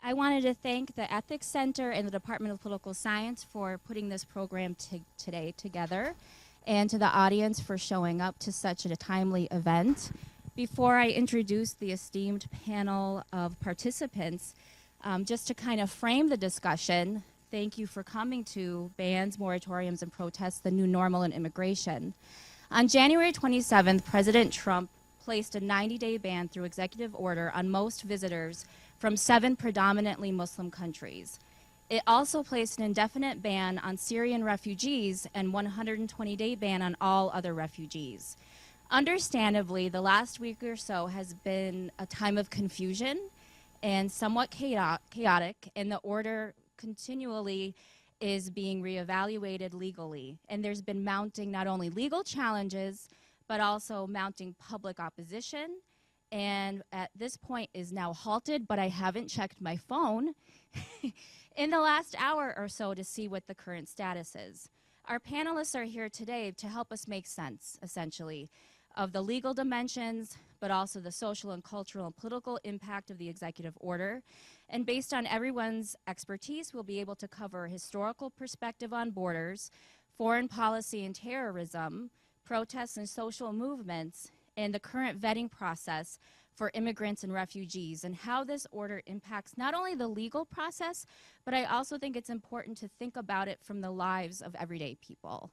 I wanted to thank the Ethics Center and the Department of Political Science for putting this program today together, and to the audience for showing up to such a timely event. Before I introduce the esteemed panel of participants, just to kind of frame the discussion, thank you for coming to Bans, Moratoriums, and Protests, the New Normal in Immigration. On January 27th, President Trump placed a 90-day ban through executive order on most visitors from 7 predominantly Muslim countries. It also placed an indefinite ban on Syrian refugees and 120-day ban on all other refugees. Understandably, the last week or so has been a time of confusion and somewhat chaotic, and the order continually is being reevaluated legally. And there's been mounting not only legal challenges, but also mounting public opposition. And at this point is now halted, but I haven't checked my phone in the last hour or so to see what the current status is. Our panelists are here today to help us make sense, essentially, of the legal dimensions, but also the social and cultural and political impact of the executive order. And based on everyone's expertise, we'll be able to cover a historical perspective on borders, foreign policy and terrorism, protests and social movements, and the current vetting process for immigrants and refugees, and how this order impacts not only the legal process, but I also think it's important to think about it from the lives of everyday people.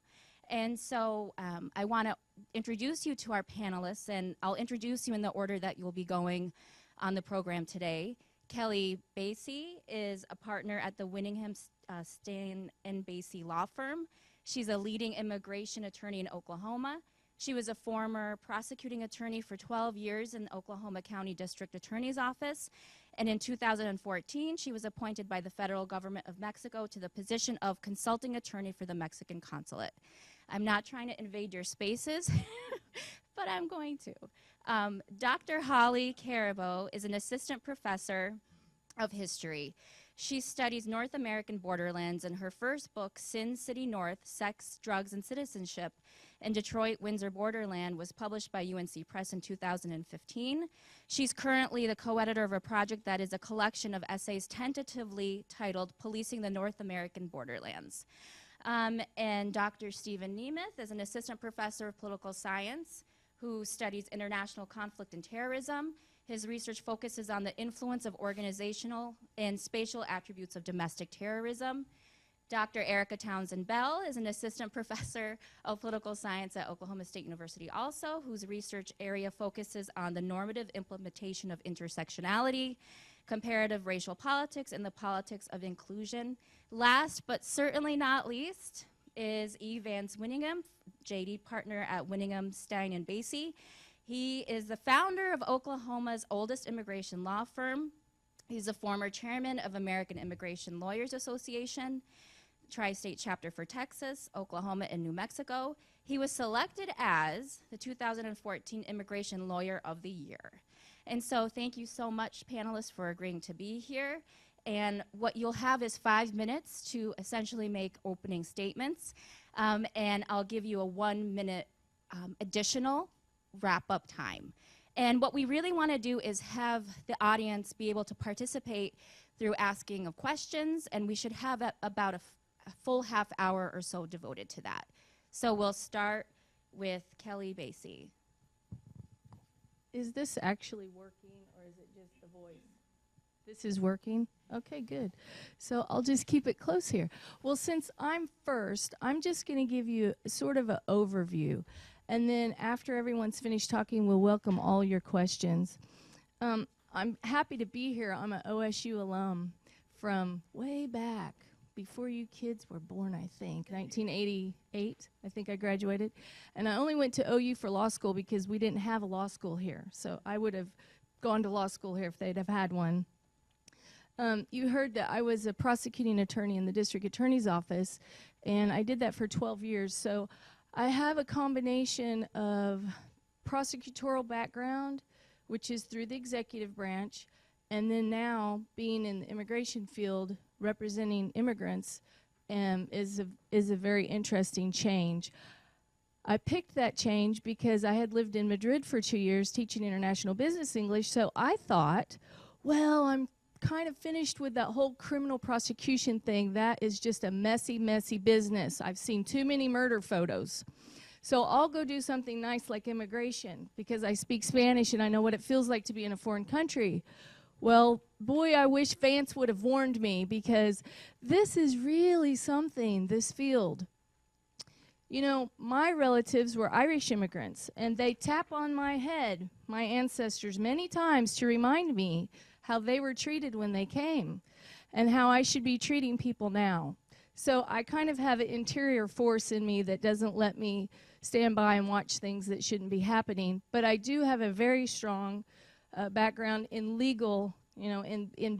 And so I want to introduce you to our panelists, and I'll introduce you in the order that you'll be going on the program today. Kelly Basie is a partner at the Winningham, Stain and Basie law firm. She's a leading immigration attorney in Oklahoma. She was a former prosecuting attorney for 12 years in the Oklahoma County District Attorney's Office. And in 2014, she was appointed by the federal government of Mexico to the position of consulting attorney for the Mexican consulate. I'm not trying to invade your spaces, but I'm going to. Dr. Holly Carabo is an assistant professor of history. She studies North American borderlands, and her first book, Sin City North, Sex, Drugs, and Citizenship in Detroit-Windsor Borderland, was published by UNC Press in 2015. She's currently the co-editor of a project that is a collection of essays tentatively titled Policing the North American Borderlands. And Dr. Stephen Nemeth is an assistant professor of political science who studies international conflict and terrorism. His research focuses on the influence of organizational and spatial attributes of domestic terrorism. Dr. Erica Townsend Bell is an assistant professor of political science at Oklahoma State University also, whose research area focuses on the normative implementation of intersectionality, comparative racial politics, and the politics of inclusion. Last but certainly not least is E. Vance Winningham, JD partner at Winningham, Stein and Basie. He is the founder of Oklahoma's oldest immigration law firm. He's a former chairman of American Immigration Lawyers Association, Tri-State Chapter for Texas, Oklahoma, and New Mexico. He was selected as the 2014 Immigration Lawyer of the Year. And so thank you so much, panelists, for agreeing to be here. And what you'll have is 5 minutes to essentially make opening statements. And I'll give you a 1-minute additional wrap-up time. And what we really want to do is have the audience be able to participate through asking of questions, and we should have about a full half hour or so devoted to that. So we'll start with Kelly Basie. Is this actually working, or is it just the voice? This is working? Okay, good. So I'll just keep it close here. Well, since I'm first, I'm just going to give you sort of an overview. And then after everyone's finished talking, we'll welcome all your questions. I'm happy to be here. I'm an OSU alum from way back, before you kids were born, I think, 1988, I think I graduated. And I only went to OU for law school because we didn't have a law school here. So I would have gone to law school here if they'd have had one. You heard that I was a prosecuting attorney in the district attorney's office, and I did that for 12 years. So I have a combination of prosecutorial background, which is through the executive branch, and then now being in the immigration field representing immigrants is a very interesting change. I picked that change because I had lived in Madrid for 2 years teaching international business English, so I thought, well, I'm kind of finished with that whole criminal prosecution thing. That is just a messy, messy business. I've seen too many murder photos. So I'll go do something nice like immigration because I speak Spanish and I know what it feels like to be in a foreign country. Well, boy, I wish Vance would have warned me because this is really something, this field. You know, my relatives were Irish immigrants, and they tap on my head, my ancestors, many times to remind me how they were treated when they came and how I should be treating people now. So I kind of have an interior force in me that doesn't let me stand by and watch things that shouldn't be happening. But I do have a very strong background in legal, you know, in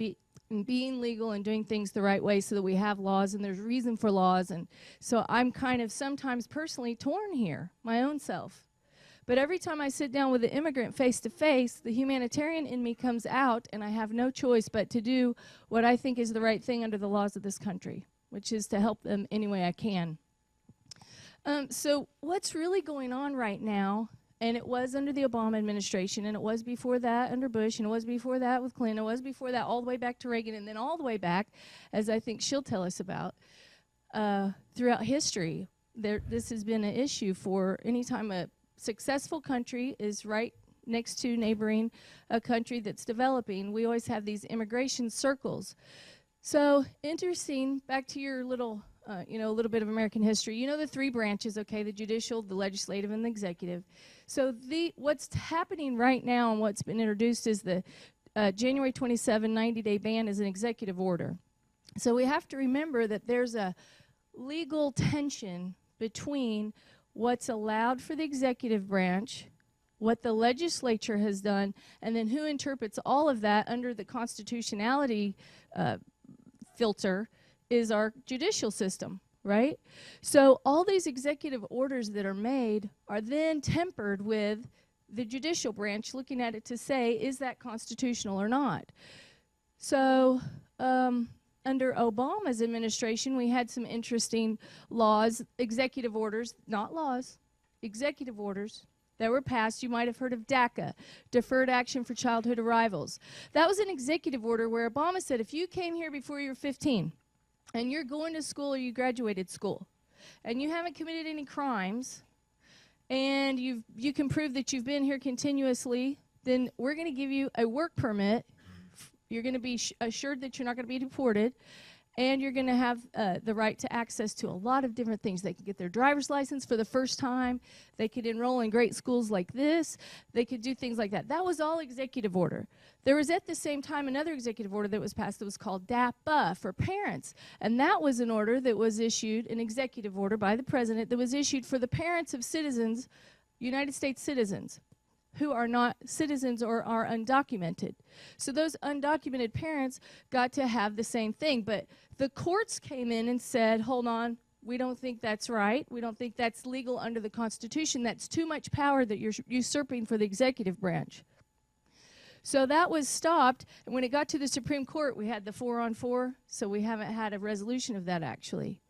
being legal and doing things the right way so that we have laws and there's reason for laws. And so I'm kind of sometimes personally torn here, my own self. But every time I sit down with an immigrant face to face, the humanitarian in me comes out and I have no choice but to do what I think is the right thing under the laws of this country, which is to help them any way I can. So what's really going on right now, and it was under the Obama administration, and it was before that under Bush, and it was before that with Clinton, it was before that all the way back to Reagan, and then all the way back, as I think she'll tell us about, throughout history. This has been an issue for any time a successful country is right next to neighboring a country that's developing. We always have these immigration circles. So interesting, back to your little, a little bit of American history. You know the three branches, okay, the judicial, the legislative, and the executive. So what's happening right now and what's been introduced is the January 27 90-day ban is an executive order. So we have to remember that there's a legal tension between what's allowed for the executive branch, what the legislature has done, and then who interprets all of that under the constitutionality filter is our judicial system, right? So all these executive orders that are made are then tempered with the judicial branch looking at it to say, is that constitutional or not? So under Obama's administration, we had some interesting laws, executive orders, not laws, executive orders that were passed. You might have heard of DACA, Deferred Action for Childhood Arrivals. That was an executive order where Obama said if you came here before you were 15 and you're going to school or you graduated school and you haven't committed any crimes and you can prove that you've been here continuously, then we're going to give you a work permit. You're going to be assured that you're not going to be deported, and you're going to have the right to access to a lot of different things. They could get their driver's license for the first time. They could enroll in great schools like this. They could do things like that. That was all executive order. There was at the same time another executive order that was passed that was called DAPA for parents, and that was an order that was issued, an executive order by the president that was issued for the parents of citizens, United States citizens, who are not citizens or are undocumented. So those undocumented parents got to have the same thing. But the courts came in and said, hold on, we don't think that's right. We don't think that's legal under the Constitution. That's too much power that you're usurping for the executive branch. So that was stopped. And when it got to the Supreme Court, we had the 4-on-4. So we haven't had a resolution of that, actually.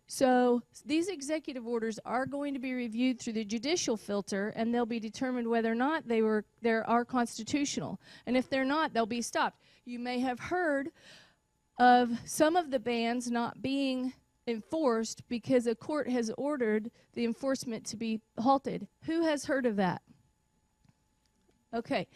So these executive orders are going to be reviewed through the judicial filter, and they'll be determined whether or not they are constitutional. And if they're not, they'll be stopped. You may have heard of some of the bans not being enforced because a court has ordered the enforcement to be halted. Who has heard of that? Okay,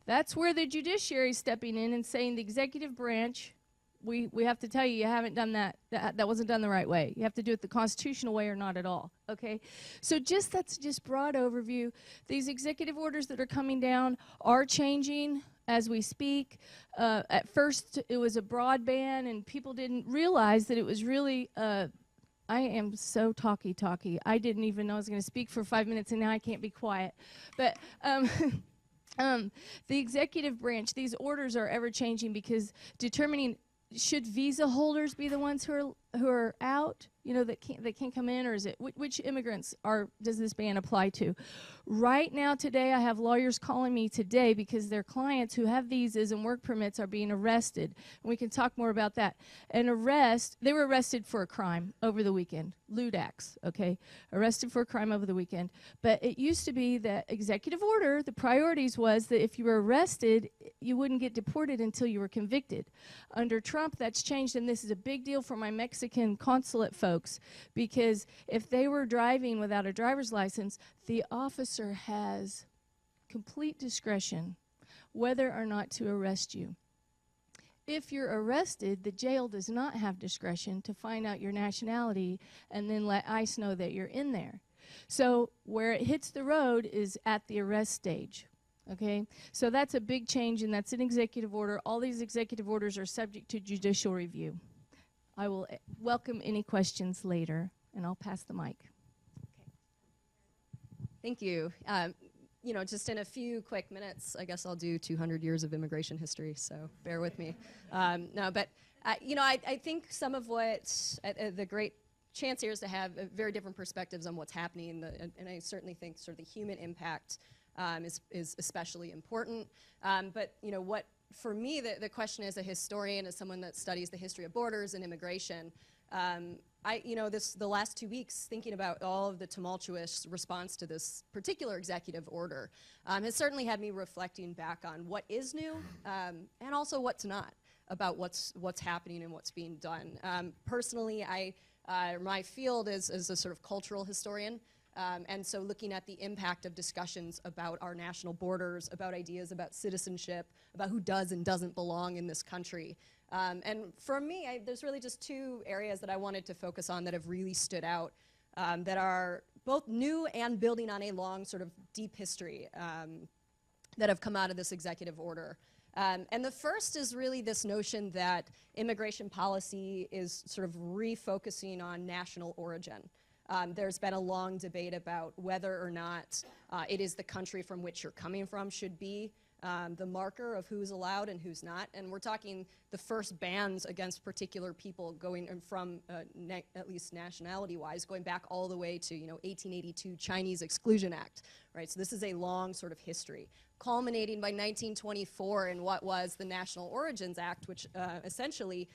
that's where the judiciary is stepping in and saying the executive branch, we have to tell you, you haven't done that. That wasn't done the right way. You have to do it the constitutional way or not at all, okay? So that's just broad overview. These executive orders that are coming down are changing as we speak. At first, it was a broad ban, and people didn't realize that it was really, I am so talky. I didn't even know I was going to speak for 5 minutes, and now I can't be quiet. But the executive branch, these orders are ever changing because determining should visa holders be the ones who are who are out, that can't come in, or is it which immigrants does this ban apply to? Right now, today, I have lawyers calling me today because their clients who have visas and work permits are being arrested, and we can talk more about that. They were arrested for a crime over the weekend, lewd acts, okay? Arrested for a crime over the weekend. But it used to be that executive order, the priorities was that if you were arrested, you wouldn't get deported until you were convicted. Under Trump, that's changed, and this is a big deal for my Mexican consulate folks, because if they were driving without a driver's license, the officer has complete discretion whether or not to arrest you. If you're arrested, the jail does not have discretion to find out your nationality and then let ICE know that you're in there. So where it hits the road is at the arrest stage. Okay, so that's a big change, and that's an executive order. All these executive orders are subject to judicial review. I will welcome any questions later, and I'll pass the mic. Thank you. Just in a few quick minutes, I guess I'll do 200 years of immigration history, so bear with me. I think some of what the great chance here is to have very different perspectives on what's happening, and I certainly think sort of the human impact is especially important. What for me, the question as a historian, as someone that studies the history of borders and immigration, the last 2 weeks, thinking about all of the tumultuous response to this particular executive order has certainly had me reflecting back on what is new and also what's not about what's happening and what's being done. Personally, my field is a sort of cultural historian. And so looking at the impact of discussions about our national borders, about ideas about citizenship, about who does and doesn't belong in this country. And for me, there's really just two areas that I wanted to focus on that have really stood out, that are both new and building on a long sort of deep history that have come out of this executive order. And the first is really this notion that immigration policy is sort of refocusing on national origin. There's been a long debate about whether or not it is the country from which you're coming from should be the marker of who's allowed and who's not. And we're talking the first bans against particular people going from, at least nationality-wise, going back all the way to 1882 Chinese Exclusion Act, right? So this is a long sort of history, culminating by 1924 in what was the National Origins Act, which essentially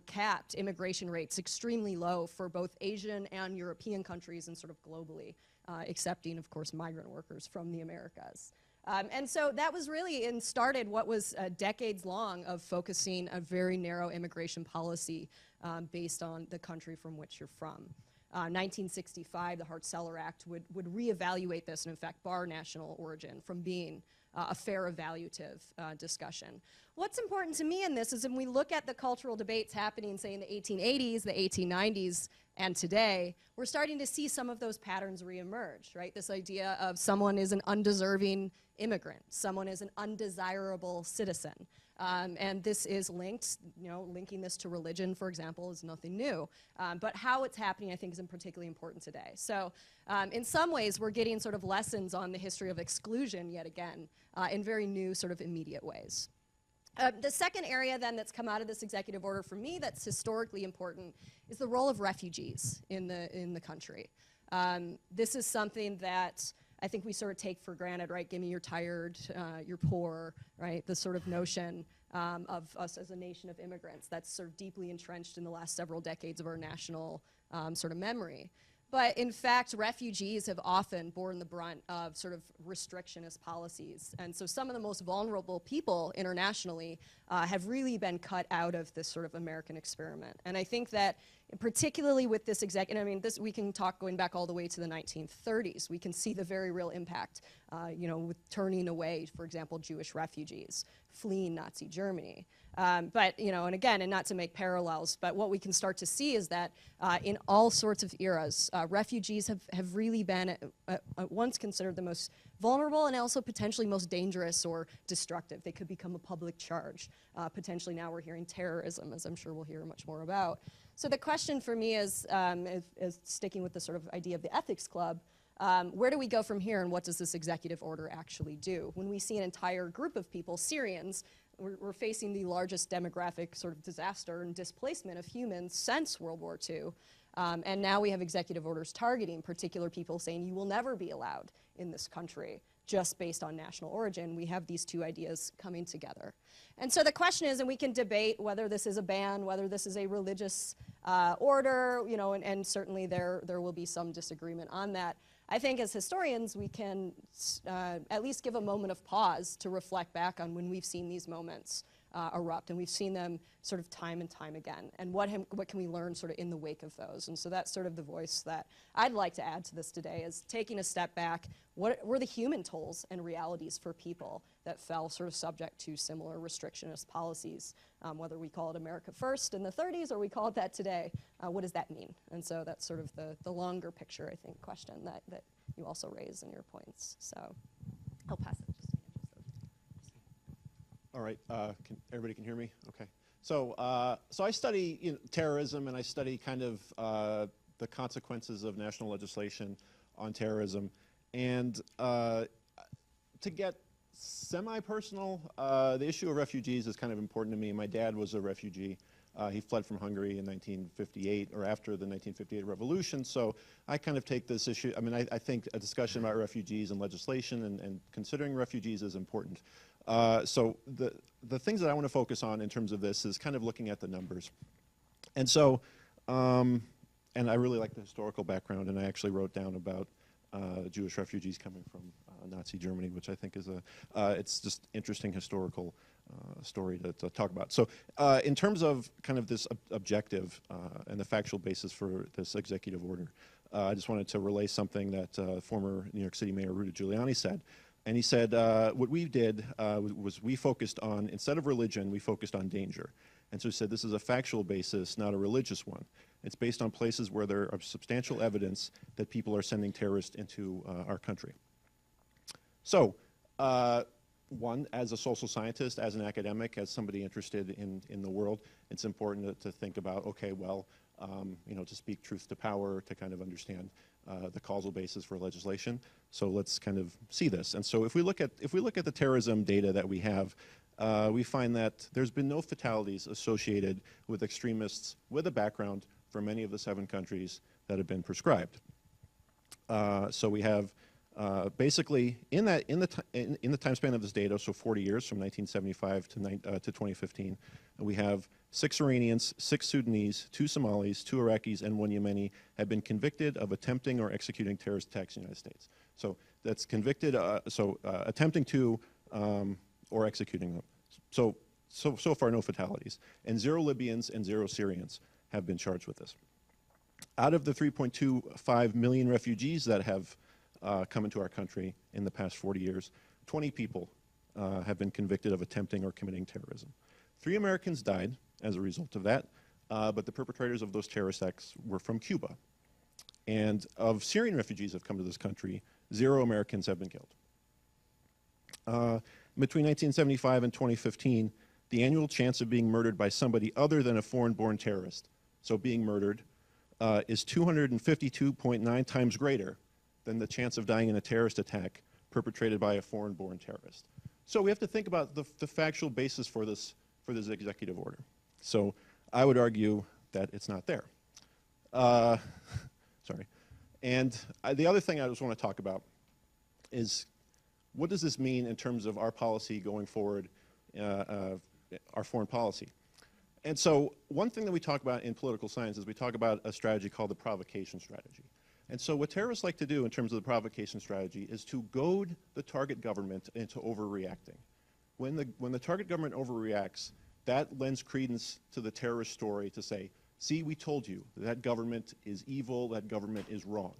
capped immigration rates extremely low for both Asian and European countries and sort of globally, accepting, of course, migrant workers from the Americas. And so that was really started what was decades long of focusing a very narrow immigration policy based on the country from which you're from. 1965, the Hart-Celler Act would reevaluate this and in fact bar national origin from being a fair evaluative discussion. What's important to me in this is when we look at the cultural debates happening, say, in the 1880s, the 1890s, and today, we're starting to see some of those patterns reemerge, right? This idea of someone is an undeserving immigrant, someone is an undesirable citizen. And this is linked, linking this to religion, for example, is nothing new. But how it's happening, I think, is particularly important today. So in some ways, we're getting sort of lessons on the history of exclusion yet again in very new sort of immediate ways. The second area then that's come out of this executive order for me that's historically important is the role of refugees in the country. This is something that I think we sort of take for granted, right? Give me you're tired, you're poor, right? The sort of notion of us as a nation of immigrants that's sort of deeply entrenched in the last several decades of our national sort of memory. But in fact, refugees have often borne the brunt of sort of restrictionist policies. And so some of the most vulnerable people internationally have really been cut out of this sort of American experiment. And I think that particularly with this we can talk going back all the way to the 1930s. We can see the very real impact, with turning away, for example, Jewish refugees, fleeing Nazi Germany. And again, and not to make parallels, but what we can start to see is that in all sorts of eras, refugees have really been at once considered the most vulnerable and also potentially most dangerous or destructive. They could become a public charge. Potentially now we're hearing terrorism, as I'm sure we'll hear much more about. So the question for me is sticking with the sort of idea of the ethics club, where do we go from here and what does this executive order actually do? When we see an entire group of people, Syrians, we're facing the largest demographic sort of disaster and displacement of humans since World War II. And now we have executive orders targeting particular people, saying you will never be allowed in this country just based on national origin. We have these two ideas coming together. And so the question is, and we can debate whether this is a ban, whether this is a religious order, you know, and certainly there will be some disagreement on that. I think as historians, we can at least give a moment of pause to reflect back on when we've seen these moments erupt, and we've seen them sort of time and time again, and what can we learn sort of in the wake of those. And so that's sort of the voice that I'd like to add to this today, is taking a step back. What were the human tolls and realities for people that fell sort of subject to similar restrictionist policies, whether we call it America First in the 30s or we call it that today? What does that mean? And so that's sort of the longer picture, I think, question that you also raise in your points. So I'll pass it. All right, everybody can hear me? Okay. So I study terrorism, and I study kind of the consequences of national legislation on terrorism. And to get semi-personal, the issue of refugees is kind of important to me. My dad was a refugee. He fled from Hungary in 1958, or after the 1958 revolution. So I kind of take this issue, I mean, I think a discussion about refugees and legislation and considering refugees is important. So the things that I want to focus on in terms of this is kind of looking at the numbers. And so, and I really like the historical background, and I actually wrote down about Jewish refugees coming from Nazi Germany, which I think is it's just interesting historical story to talk about. So in terms of kind of this objective and the factual basis for this executive order, I just wanted to relay something that former New York City Mayor Rudy Giuliani said. And he said, what we did was we focused on, instead of religion, we focused on danger. And so he said, this is a factual basis, not a religious one. It's based on places where there are substantial evidence that people are sending terrorists into our country. So, one, as a social scientist, as an academic, as somebody interested in the world, it's important to think about, okay, well, you know, to speak truth to power, to kind of understand the causal basis for legislation. So let's kind of see this. And so if we look at the terrorism data that we have, we find that there's been no fatalities associated with extremists with a background for many of the 7 countries that have been prescribed. So we have basically in the time span of this data, so 40 years from 1975 to 2015, we have 6 Iranians, 6 Sudanese, 2 Somalis, 2 Iraqis, and 1 Yemeni have been convicted of attempting or executing terrorist attacks in the United States. So that's convicted, attempting to or executing them. So far, no fatalities. And 0 Libyans and 0 Syrians have been charged with this. Out of the 3.25 million refugees that have come into our country in the past 40 years, 20 people have been convicted of attempting or committing terrorism. 3 Americans died as a result of that, but the perpetrators of those terrorist acts were from Cuba. And of Syrian refugees who have come to this country, 0 Americans have been killed. Between 1975 and 2015, the annual chance of being murdered by somebody other than a foreign-born terrorist, so being murdered, is 252.9 times greater than the chance of dying in a terrorist attack perpetrated by a foreign-born terrorist. So we have to think about the factual basis for this executive order. So I would argue that it's not there. Sorry. And the other thing I just want to talk about is, what does this mean in terms of our policy going forward, our foreign policy? And so one thing that we talk about in political science is we talk about a strategy called the provocation strategy. And so what terrorists like to do in terms of the provocation strategy is to goad the target government into overreacting. When the target government overreacts, that lends credence to the terrorist story to say, see, we told you, that government is evil, that government is wrong.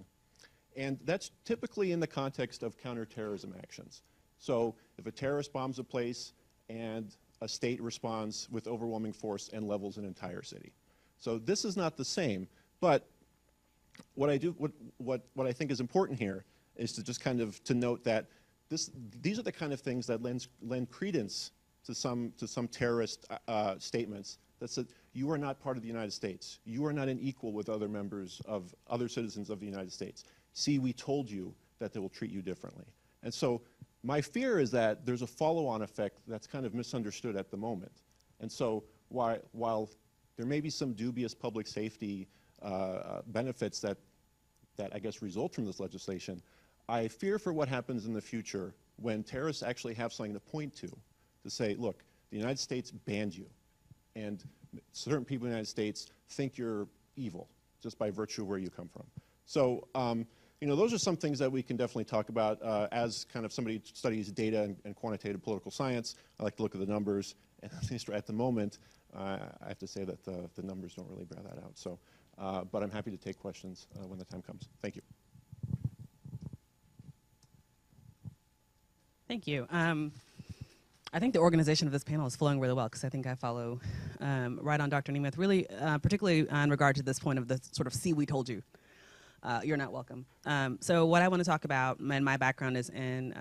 And that's typically in the context of counterterrorism actions. So if a terrorist bombs a place and a state responds with overwhelming force and levels an entire city. So this is not the same, but what I think is important here is to just kind of to note that these are the kind of things that lend credence to some terrorist statements that said, you are not part of the United States. You are not an equal with other members of other citizens of the United States. See, we told you that they will treat you differently. And so My fear is that there's a follow-on effect that's kind of misunderstood at the moment. And so while there may be some dubious public safety benefits that I guess result from this legislation, I fear for what happens in the future when terrorists actually have something to point to say, look, the United States banned you, and certain people in the United States think you're evil just by virtue of where you come from. So, you know, those are some things that we can definitely talk about as kind of somebody who studies data and quantitative political science. I like to look at the numbers, and at least at the moment, I have to say that the numbers don't really bear that out. So, but I'm happy to take questions when the time comes. Thank you. Thank you. I think the organization of this panel is flowing really well because I think I follow right on Dr. Nemeth, really particularly in regard to this point of the sort of see we told you. You're not welcome. So what I want to talk about, and my background is in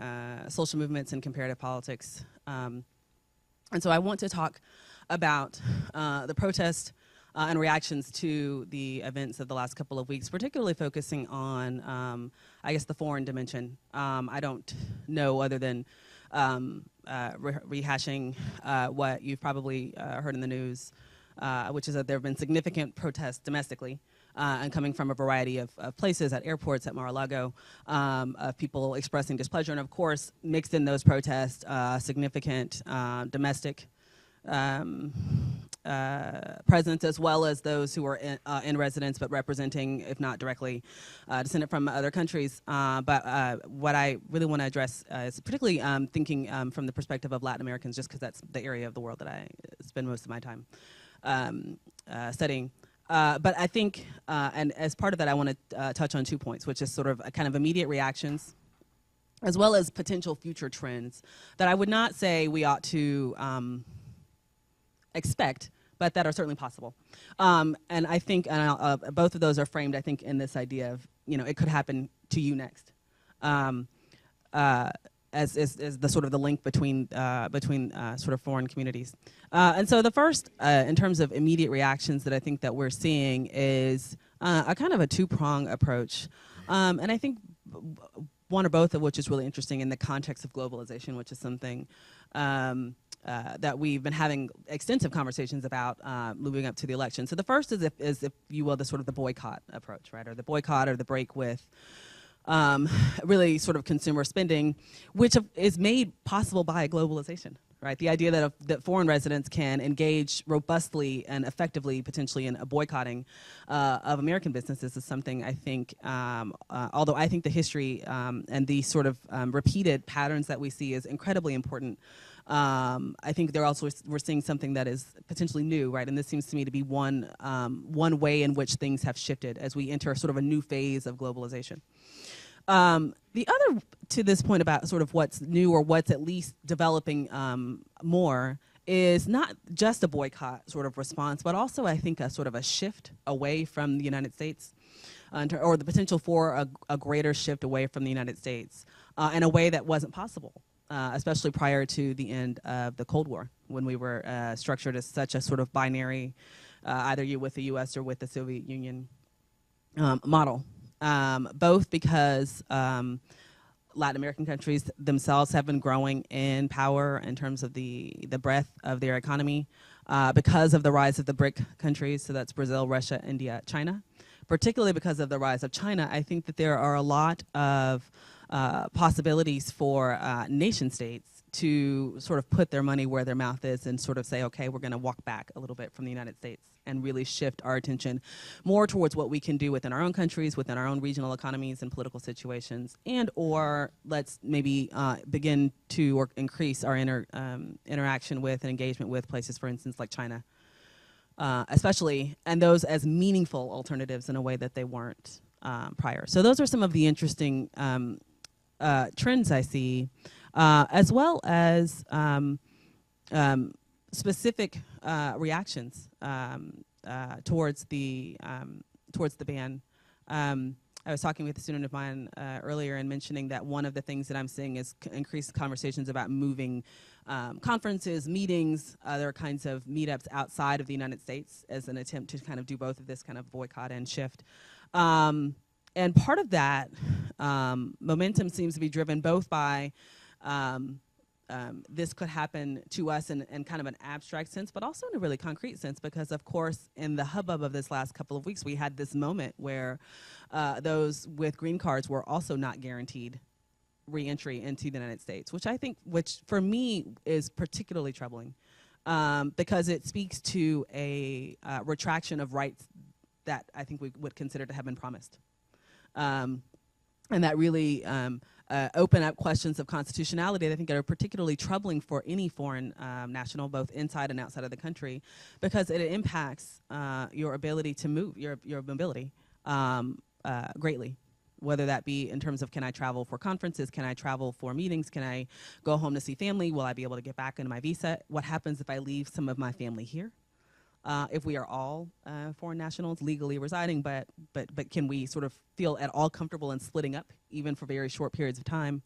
social movements and comparative politics. And so I want to talk about the protest and reactions to the events of the last couple of weeks, particularly focusing on, I guess, the foreign dimension. I don't know other than rehashing what you've probably heard in the news, which is that there have been significant protests domestically and coming from a variety of places, at airports, at Mar-a-Lago, of people expressing displeasure. And of course, mixed in those protests, significant domestic presence, as well as those who are in residence but representing, if not directly, descended from other countries. But what I really want to address is particularly thinking from the perspective of Latin Americans, just because that's the area of the world that I spend most of my time studying. But I think, and as part of that, I want to touch on 2 points, which is sort of a kind of immediate reactions, as well as potential future trends that I would not say we ought to expect, but that are certainly possible. And I think both of those are framed, I think, in this idea of, you know, it could happen to you next. As the sort of the link between sort of foreign communities. And so the first, in terms of immediate reactions that I think that we're seeing is a kind of a two-prong approach. And I think one or both of which is really interesting in the context of globalization, which is something that we've been having extensive conversations about moving up to the election. So the first is if you will, the sort of the boycott approach, right? Or the boycott or the break with really sort of consumer spending, which is made possible by globalization, right? The idea that foreign residents can engage robustly and effectively, potentially, in a boycotting of American businesses is something I think, although I think the history and the sort of repeated patterns that we see is incredibly important. I think we're seeing something that is potentially new, right? And this seems to me to be one way in which things have shifted as we enter sort of a new phase of globalization. The other, to this point about sort of what's new or what's at least developing more, is not just a boycott sort of response, but also I think a sort of a shift away from the United States, or the potential for a greater shift away from the United States in a way that wasn't possible. Especially prior to the end of the Cold War, when we were structured as such a sort of binary, either you with the U.S. or with the Soviet Union model. Both because Latin American countries themselves have been growing in power in terms of the breadth of their economy, because of the rise of the BRIC countries, so that's Brazil, Russia, India, China. Particularly because of the rise of China, I think that there are a lot of possibilities for nation states to sort of put their money where their mouth is and sort of say, okay, we're going to walk back a little bit from the United States and really shift our attention more towards what we can do within our own countries, within our own regional economies and political situations, and or let's maybe begin to or increase our interaction with and engagement with places, for instance, like China, especially, and those as meaningful alternatives in a way that they weren't prior. So those are some of the interesting trends I see, as well as specific reactions towards the ban. I was talking with a student of mine earlier and mentioning that one of the things that I'm seeing is increased conversations about moving conferences, meetings, other kinds of meetups outside of the United States as an attempt to kind of do both of this kind of boycott and shift. And part of that momentum seems to be driven both by this could happen to us in kind of an abstract sense, but also in a really concrete sense, because of course in the hubbub of this last couple of weeks, we had this moment where those with green cards were also not guaranteed re-entry into the United States, which for me is particularly troubling, because it speaks to a retraction of rights that I think we would consider to have been promised. And that really open up questions of constitutionality that I think are particularly troubling for any foreign national, both inside and outside of the country, because it impacts your ability to move, your mobility greatly. Whether that be in terms of, can I travel for conferences, can I travel for meetings, can I go home to see family, will I be able to get back into my visa? What happens if I leave some of my family here? If we are all foreign nationals legally residing, but can we sort of feel at all comfortable in splitting up, even for very short periods of time,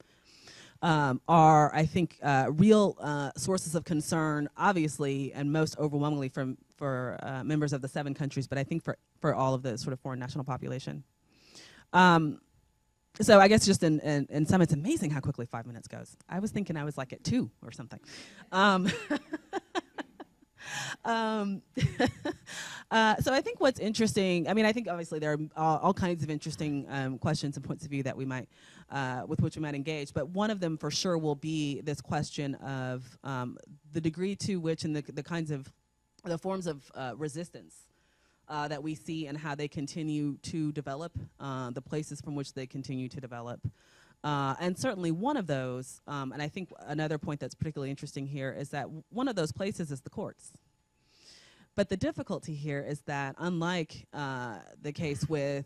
are, I think, real sources of concern, obviously, and most overwhelmingly for members of the 7 countries, but I think for all of the sort of foreign national population. So I guess just in sum, it's amazing how quickly 5 minutes goes. I was thinking I was like at 2 or something. So I think what's interesting, I mean, I think obviously there are all kinds of interesting questions and points of view that we might, with which we might engage, but one of them for sure will be this question of the degree to which and the forms of resistance that we see and how they continue to develop, the places from which they continue to develop. And certainly one of those, and I think another point that's particularly interesting here is that one of those places is the courts. But the difficulty here is that, unlike the case with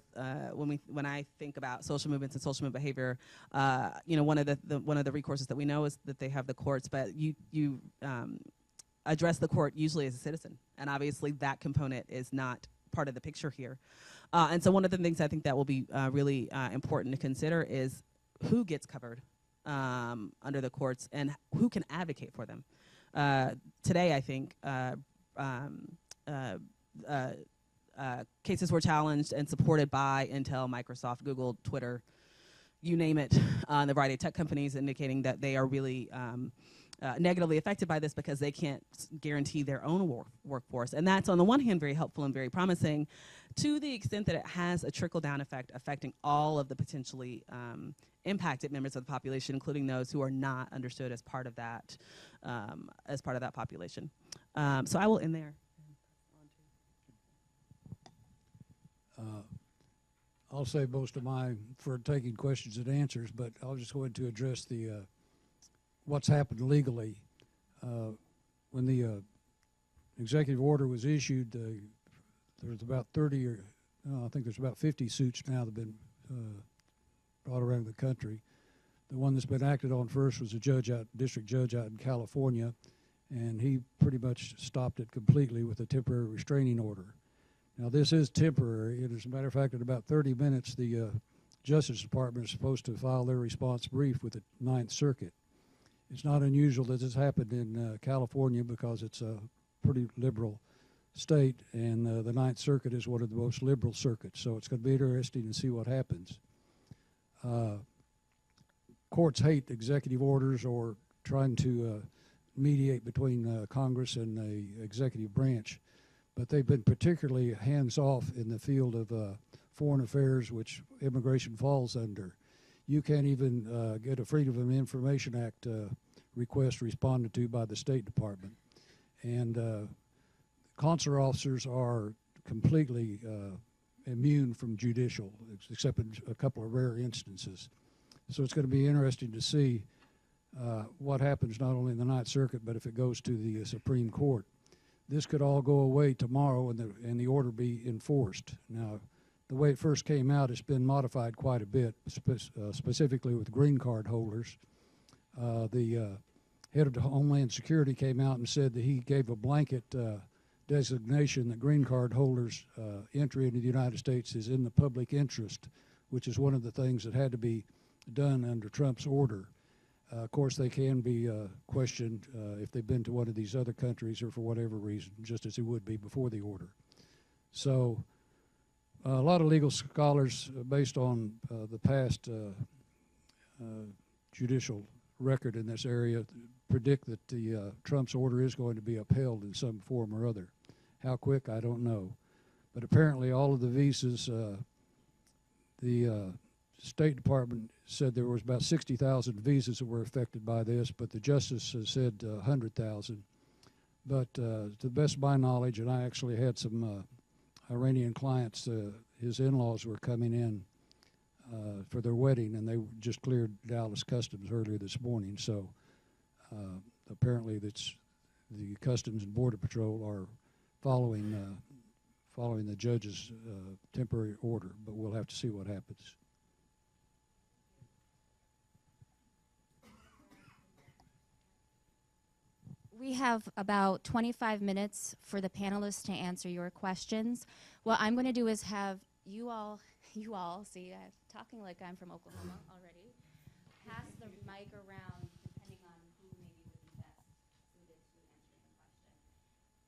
when I think about social movements and social movement behavior, one of the recourses that we know is that they have the courts, but you address the court usually as a citizen, and obviously that component is not part of the picture here. And so one of the things I think that will be really important to consider is who gets covered under the courts and who can advocate for them. Today, I think cases were challenged and supported by Intel, Microsoft, Google, Twitter, you name it, the variety of tech companies, indicating that they are really negatively affected by this because they can't guarantee their own workforce. And that's, on the one hand, very helpful and very promising, to the extent that it has a trickle-down effect affecting all of the potentially impacted members of the population, including those who are not understood as part of that population. So I will end there. I'll save most of mine for taking questions and answers, but I'll just go into address the what's happened legally. When the executive order was issued, there was about 30 or I think there's about 50 suits now that have been brought around the country. The one that's been acted on first was a district judge out in California, and he pretty much stopped it completely with a temporary restraining order. Now, this is temporary, and as a matter of fact, in about 30 minutes, the Justice Department is supposed to file their response brief with the Ninth Circuit. It's not unusual that this happened in California because it's a pretty liberal state, and the Ninth Circuit is one of the most liberal circuits, so it's going to be interesting to see what happens. Courts hate executive orders or trying to mediate between Congress and the executive branch, but they've been particularly hands-off in the field of foreign affairs, which immigration falls under. You can't even get a Freedom of Information Act request responded to by the State Department. And consular officers are completely immune from judicial, except in a couple of rare instances. So it's going to be interesting to see what happens not only in the Ninth Circuit, but if it goes to the Supreme Court. This could all go away tomorrow and the order be enforced. Now, the way it first came out, it's been modified quite a bit, specifically with green card holders. The head of Homeland Security came out and said that he gave a blanket designation that green card holders' entry into the United States is in the public interest, which is one of the things that had to be done under Trump's order. Of course, they can be questioned if they've been to one of these other countries or for whatever reason, just as they would be before the order. So a lot of legal scholars, based on the past judicial record in this area predict that the Trump's order is going to be upheld in some form or other. How quick, I don't know. But apparently all of the visas, the State Department said there was about 60,000 visas that were affected by this, but the Justice has said 100,000. But to the best of my knowledge, and I actually had some Iranian clients, his in-laws were coming in for their wedding, and they just cleared Dallas Customs earlier this morning. So apparently that's the Customs and Border Patrol are following the judge's temporary order, but we'll have to see what happens. We have about 25 minutes for the panelists to answer your questions. What I'm going to do is have you all, see, I'm talking like I'm from Oklahoma already, pass the mic around depending on who maybe would be best suited to answering the question.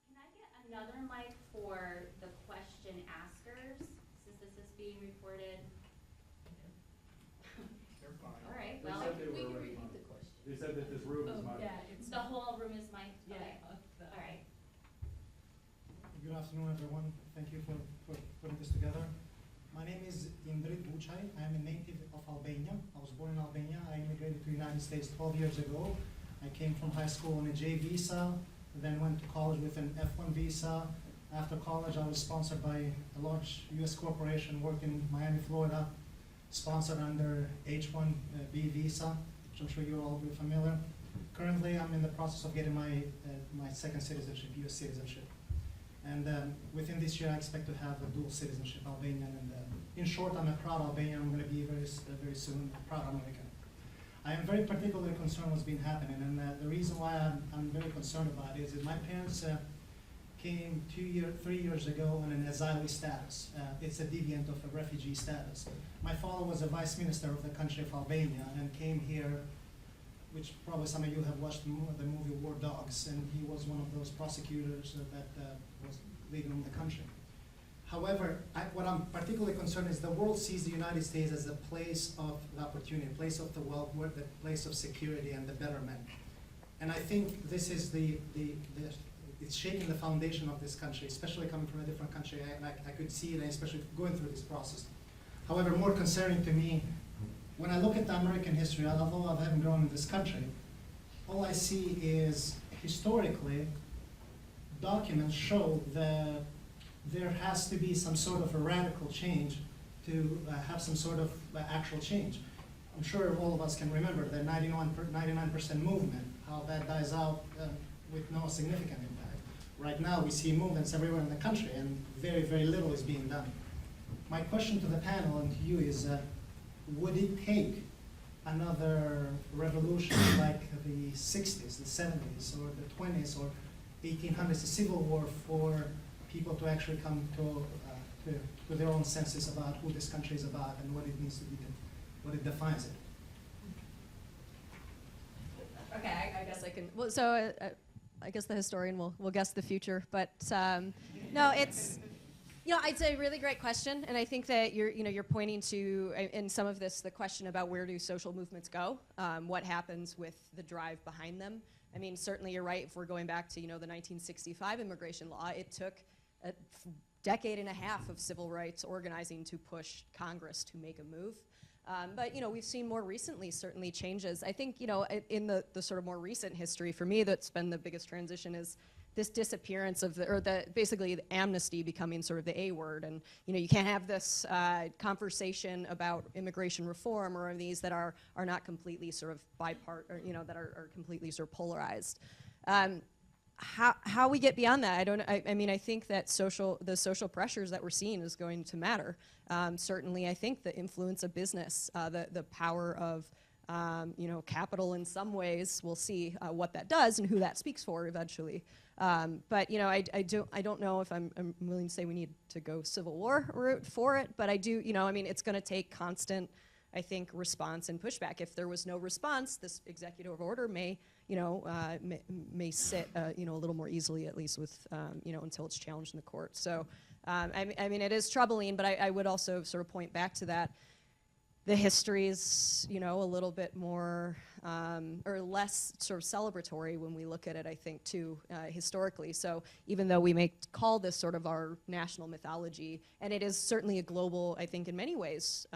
Can I get another mic for the question askers, since this is being recorded? They're fine. All right, They well, said they we were can already repeat mic'd. the question. They said that this room is mine. the whole room is mic'd? Yeah. Okay. All right. Good afternoon, everyone. Thank you for putting this together. My name is Indrit Bucay. I am a native of Albania. I was born in Albania. I immigrated to the United States 12 years ago. I came from high school on a J visa, then went to college with an F1 visa. After college, I was sponsored by a large U.S. corporation, worked in Miami, Florida, sponsored under H1B visa, which I'm sure you're all very familiar. Currently, I'm in the process of getting my second citizenship, U.S. citizenship. And within this year, I expect to have a dual citizenship, Albanian. And in short, I'm a proud Albanian. I'm going to be very soon a proud American. I am very particularly concerned what's been happening. And the reason why I'm very concerned about it is that my parents came 3 years ago on an asylee status. It's a deviant of a refugee status. My father was a vice minister of the country of Albania and came here, which probably some of you have watched the movie War Dogs, and he was one of those prosecutors that was leading the country. However, what I'm particularly concerned is the world sees the United States as a place of opportunity, a place of the wealth, the place of security and the betterment. And I think this is it's shaping the foundation of this country, especially coming from a different country. I could see it, especially going through this process. However, more concerning to me, when I look at the American history, although I haven't grown in this country, all I see is historically documents show that there has to be some sort of a radical change to have some sort of actual change. I'm sure all of us can remember the 99% movement, how that dies out with no significant impact. Right now we see movements everywhere in the country and very, very little is being done. My question to the panel and to you is, would it take another revolution like the 60s, the 70s, or the 20s, or 1800s, a civil war for people to actually come to their own senses about who this country is about and what it needs to be, what it defines it? Okay, I guess I can. Well, so I guess the historian will guess the future, but no, it's. It's a really great question, and I think that you're pointing to in some of this the question about where do social movements go, what happens with the drive behind them. I mean, certainly you're right. If we're going back to the 1965 immigration law, it took a decade and a half of civil rights organizing to push Congress to make a move. But we've seen more recently certainly changes. I think in the sort of more recent history for me, that's been the biggest transition is this disappearance of basically the amnesty becoming sort of the A word, and you can't have this conversation about immigration reform or these that are not completely sort of or that are completely sort of polarized. How we get beyond that, I mean, I think that the social pressures that we're seeing is going to matter. Certainly, I think the influence of business, the power of capital in some ways, we'll see what that does and who that speaks for eventually. But I don't know if I'm willing to say we need to go civil war route for it, but I do, I mean, it's going to take constant, I think, response and pushback. If there was no response, this executive order may sit, a little more easily, at least with, until it's challenged in the court. So, I mean, it is troubling, but I would also sort of point back to that the history is, you know, a little bit more or less sort of celebratory when we look at it, I think, too, historically. So even though we may call this sort of our national mythology, and it is certainly a global, I think, in many ways,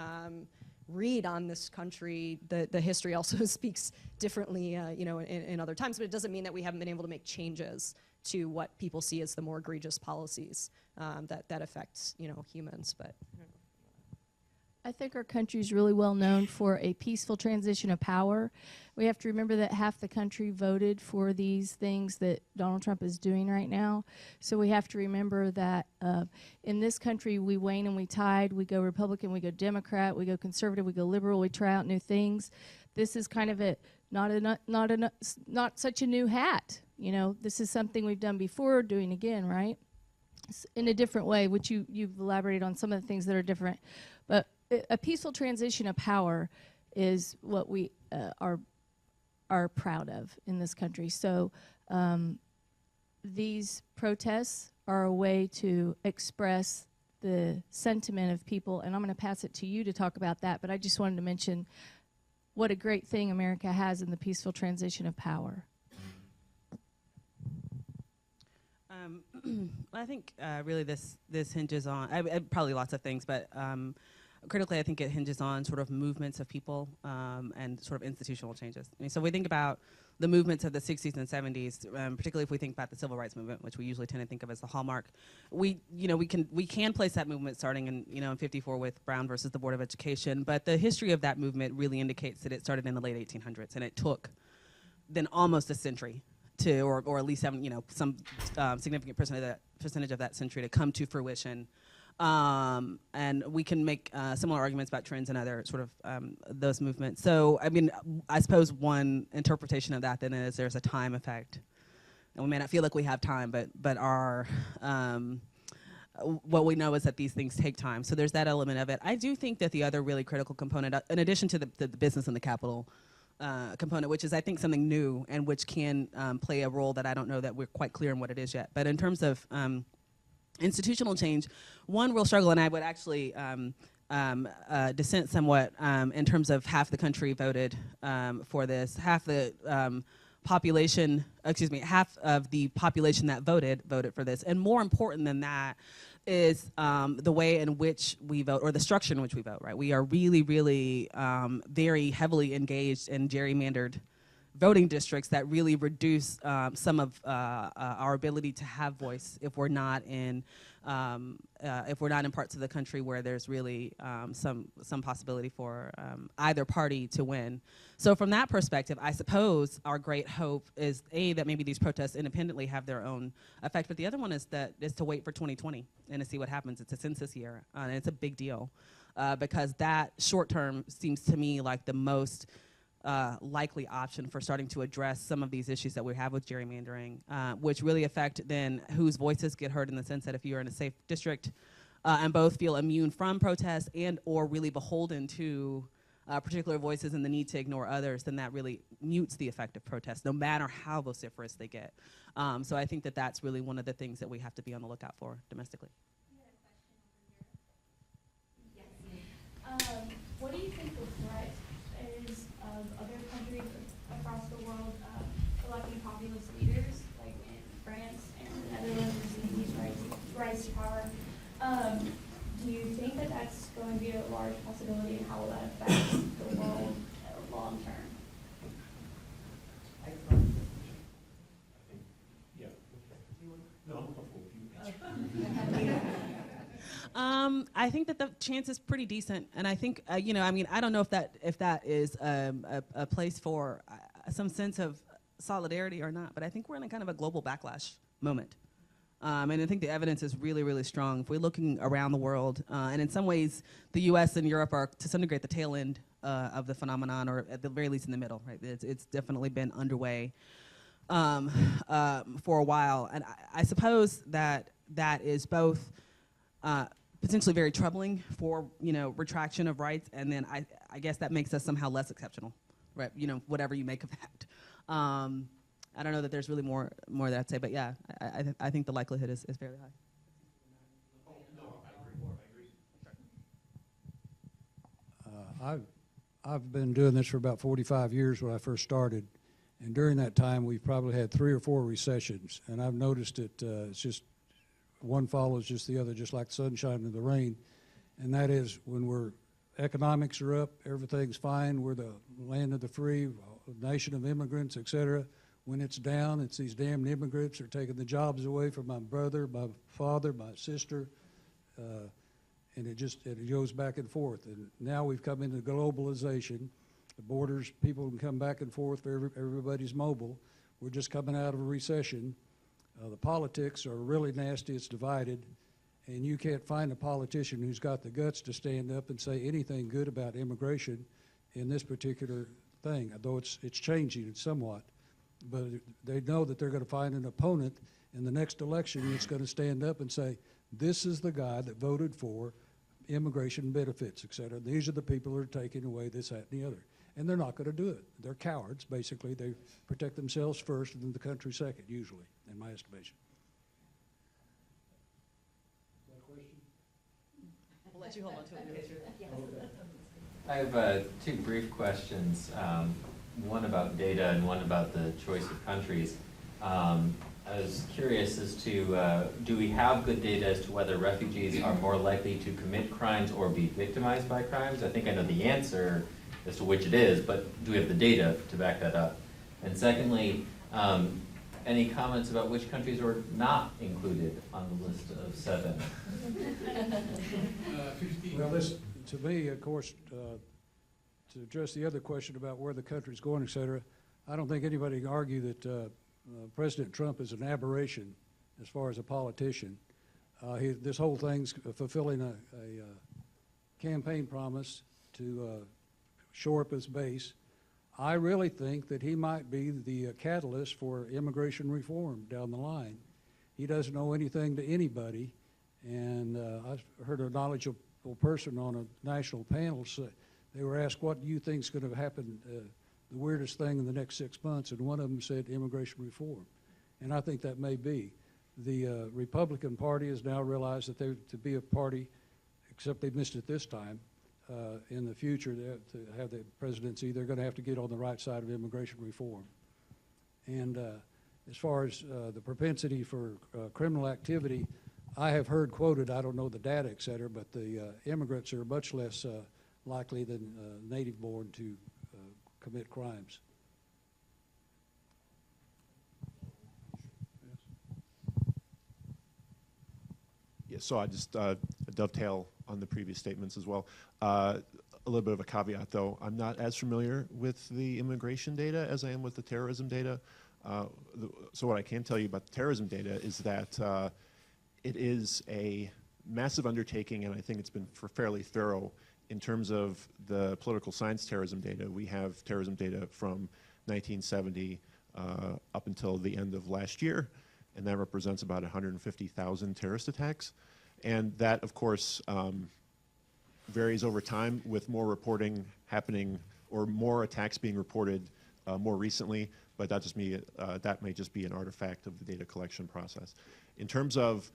read on this country, the history also speaks differently, you know, in other times, but it doesn't mean that we haven't been able to make changes to what people see as the more egregious policies that affect, you know, humans. But I think our country is really well known for a peaceful transition of power. We have to remember that half the country voted for these things that Donald Trump is doing right now. So we have to remember that in this country, we wane and we tide. We go Republican, we go Democrat, we go conservative, we go liberal. We try out new things. This is kind of not such a new hat. You know, this is something we've done before, doing again, right? In a different way, which you've elaborated on some of the things that are different. But a peaceful transition of power is what we are proud of in this country. So these protests are a way to express the sentiment of people, and I'm going to pass it to you to talk about that, but I just wanted to mention what a great thing America has in the peaceful transition of power. I think really this hinges on probably lots of things, but critically I think it hinges on sort of movements of people and sort of institutional changes. I mean, so we think about the movements of the 60s and 70s, particularly if we think about the civil rights movement, which we usually tend to think of as the hallmark. We can place that movement starting in 54 with Brown versus the Board of Education, but the history of that movement really indicates that it started in the late 1800s, and it took then almost a century to, or at least some significant percentage of that century to come to fruition. And we can make similar arguments about trends and other sort of those movements. So, I mean, I suppose one interpretation of that then is there's a time effect. And we may not feel like we have time, but our what we know is that these things take time. So there's that element of it. I do think that the other really critical component, in addition to the business and the capital component, which is I think something new and which can play a role that I don't know that we're quite clear on what it is yet. But in terms of institutional change, one real struggle, and I would actually dissent somewhat in terms of half the country voted for this. Half of the population that voted for this. And more important than that is the way in which we vote, or the structure in which we vote, right? We are really, really very heavily engaged in gerrymandered voting districts that really reduce some of our ability to have voice if we're not in parts of the country where there's really some possibility for either party to win. So from that perspective, I suppose our great hope is that maybe these protests independently have their own effect, but the other one is to wait for 2020 and to see what happens. It's a census year, and it's a big deal because that short term seems to me like the most likely option for starting to address some of these issues that we have with gerrymandering, which really affect then whose voices get heard, in the sense that if you're in a safe district and both feel immune from protests and or really beholden to particular voices and the need to ignore others, then that really mutes the effect of protests, no matter how vociferous they get. So I think that that's really one of the things that we have to be on the lookout for domestically. What do you think the threat is of other countries across the world electing populist leaders, like in France and the Netherlands, and seeing these rise to power? Do you think that that's going to be a large possibility, and how will that affect the world long term? I think that the chance is pretty decent, and I think I don't know if that is a place for some sense of solidarity or not, but I think we're in a kind of a global backlash moment, and I think the evidence is really, really strong. If we're looking around the world, and in some ways, the U.S. and Europe are to some degree at the tail end of the phenomenon, or at the very least in the middle. Right? It's definitely been underway for a while, and I suppose that is both potentially very troubling for retraction of rights, and then I guess that makes us somehow less exceptional, right? Whatever you make of that. I don't know that there's really more that I'd say, but yeah, I think the likelihood is fairly high. I've been doing this for about 45 years when I first started, and during that time we've probably had 3 or 4 recessions, and I've noticed it's just one follows just the other, just like the sunshine and the rain, and that is when economics are up, everything's fine, we're the land of the free, a nation of immigrants, etc. When it's down, it's these damn immigrants are taking the jobs away from my brother, my father, my sister, and it goes back and forth. And now we've come into globalization. The borders, people can come back and forth. Everybody's mobile. We're just coming out of a recession. The politics are really nasty. It's divided. And you can't find a politician who's got the guts to stand up and say anything good about immigration in this particular thing, although it's changing somewhat. But they know that they're going to find an opponent in the next election that's going to stand up and say, this is the guy that voted for immigration benefits, et cetera. These are the people who are taking away this, that, and the other. And they're not going to do it. They're cowards, basically. They protect themselves first and then the country second, usually, in my estimation. Is that a question? We'll let you hold on to it. I have 2 brief questions, one about data and one about the choice of countries. I was curious as to, do we have good data as to whether refugees are more likely to commit crimes or be victimized by crimes? I think I know the answer as to which it is, but do we have the data to back that up? And secondly, any comments about which countries were not included on the list of 7? 15. Well, this, to me, of course, to address the other question about where the country's going, et cetera, I don't think anybody can argue that President Trump is an aberration as far as a politician. This whole thing's fulfilling a campaign promise to shore up his base. I really think that he might be the catalyst for immigration reform down the line. He doesn't know anything to anybody, and I heard a knowledgeable person on a national panel say, they were asked, what do you think is going to happen, the weirdest thing in the next 6 months, and one of them said immigration reform. And I think that may be. The Republican Party has now realized that they're to be a party, except they missed it this time, in the future to have the presidency, they're going to have to get on the right side of immigration reform. And as far as the propensity for criminal activity, I have heard quoted, I don't know the data, et cetera, but the immigrants are much less likely than native-born to commit crimes. Yeah, so I just dovetail on the previous statements as well. A little bit of a caveat, though. I'm not as familiar with the immigration data as I am with the terrorism data. So what I can tell you about the terrorism data is that it is a massive undertaking, and I think it's been fairly thorough in terms of the political science terrorism data. We have terrorism data from 1970 up until the end of last year, and that represents about 150,000 terrorist attacks. And that, of course, varies over time with more reporting happening or more attacks being reported more recently, but that may just be an artifact of the data collection process. In terms of